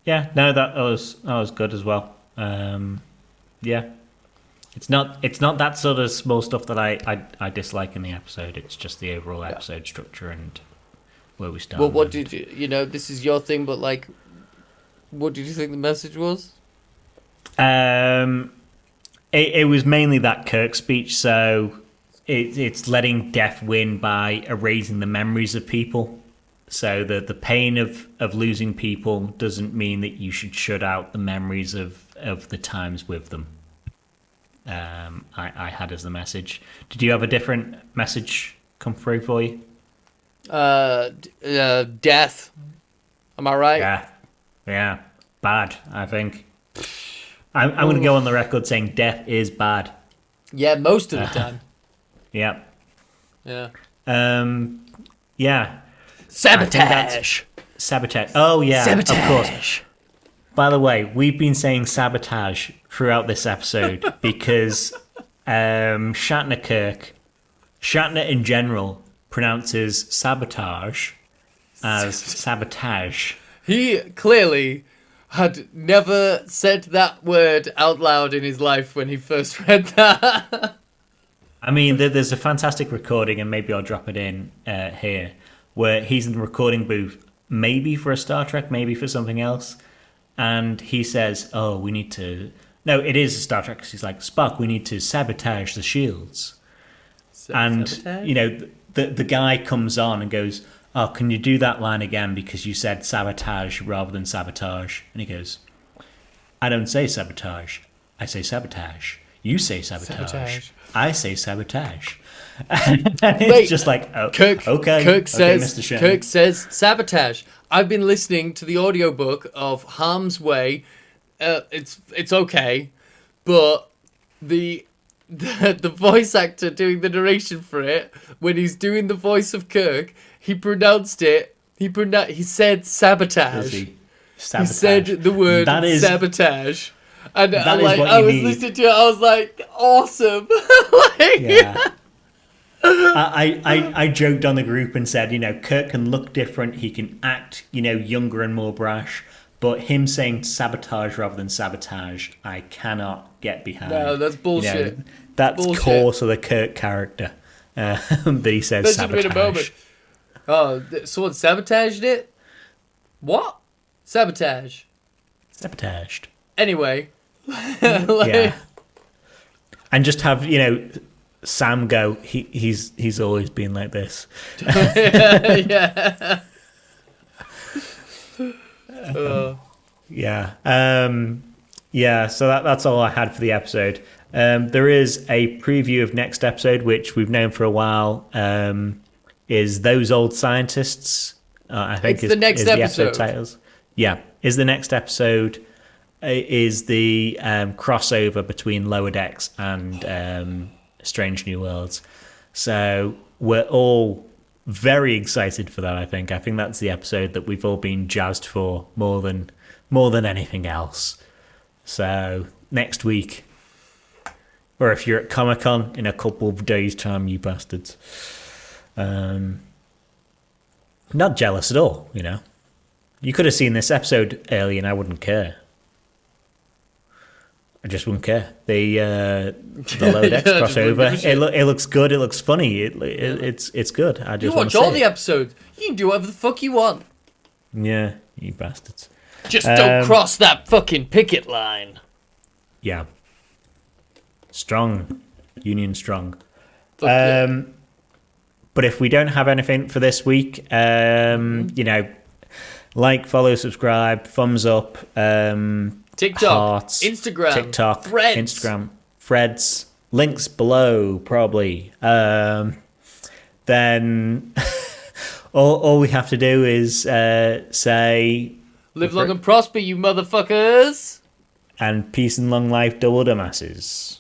Yeah. No, that was good as well. Yeah. It's not that sort of small stuff that I dislike in the episode. It's just the overall episode structure and where we start. Well, what did you know? This is your thing, but like, what did you think the message was? It was mainly that Kirk speech. So it's letting death win by erasing the memories of people. So the pain of losing people doesn't mean that you should shut out the memories of the times with them. I had as the message. Did you have a different message come through for you? Death. Am I right? Yeah. Bad, I think. I'm going to go on the record saying death is bad. Yeah, most of the time. Yeah. Yeah. Yeah. Sabotage. Sabotage. Oh, yeah. Sabotage. Of course. By the way, we've been saying sabotage throughout this episode because Shatner in general pronounces sabotage as sabotage. He clearly had never said that word out loud in his life when he first read that. I mean, there's a fantastic recording, and maybe I'll drop it in here, where he's in the recording booth, maybe for a Star Trek, maybe for something else, and he says, "Oh, we need to." No, it is a Star Trek. 'Cause he's like, "Spock, we need to sabotage the shields." Sabotage? And you know, the guy comes on and goes, "Oh, can you do that line again because you said sabotage rather than sabotage?" And he goes, "I don't say sabotage. I say sabotage. You say sabotage. I say sabotage." And it's just like, oh, okay. Kirk says, Mr. Shatner. Kirk says sabotage. I've been listening to the audiobook of Harm's Way. It's okay, but the voice actor doing the narration for it, when he's doing the voice of Kirk, he pronounced it. He said sabotage. He said the word sabotage. And that is like, what I you was need. listening to it, I was like, awesome. Like, Yeah. I joked on the group and said, you know, Kirk can look different. He can act, you know, younger and more brash. But him saying sabotage rather than sabotage, I cannot get behind. No, that's bullshit. You know, that's bullshit. core to the Kirk character that he says There's sabotage. been a moment. Oh, someone sabotaged it? What? Sabotage. Sabotaged. Anyway. Yeah. And just have, you know, Sam go, he's always been like this. Yeah. Yeah. Yeah, so that's all I had for the episode. There is a preview of next episode, which we've known for a while, is Those Old Scientists. I think It's the next the episode. titles. Yeah, is the next episode is the crossover between Lower Decks and Strange New Worlds. So we're all very excited for that. I think that's the episode that we've all been jazzed for more than anything else. So next week, or if you're at Comic-Con in a couple of days' time, you bastards. Not jealous at all, you know. You could have seen this episode early and I wouldn't care. I just wouldn't care. The Lower Decks crossover, it looks good, it looks funny, it's good. I just You want watch to all see the it. episodes. You can do whatever the fuck you want. Yeah, you bastards. Just don't cross that fucking picket line. Yeah. Strong. Union strong. Fuck yeah. But if we don't have anything for this week, you know, like, follow, subscribe, thumbs up, TikTok, hearts, Instagram, TikTok, Threads. Instagram, Threads, links below, probably. Then all we have to do is say, Live long and prosper, you motherfuckers. and peace and long life, double dumbasses.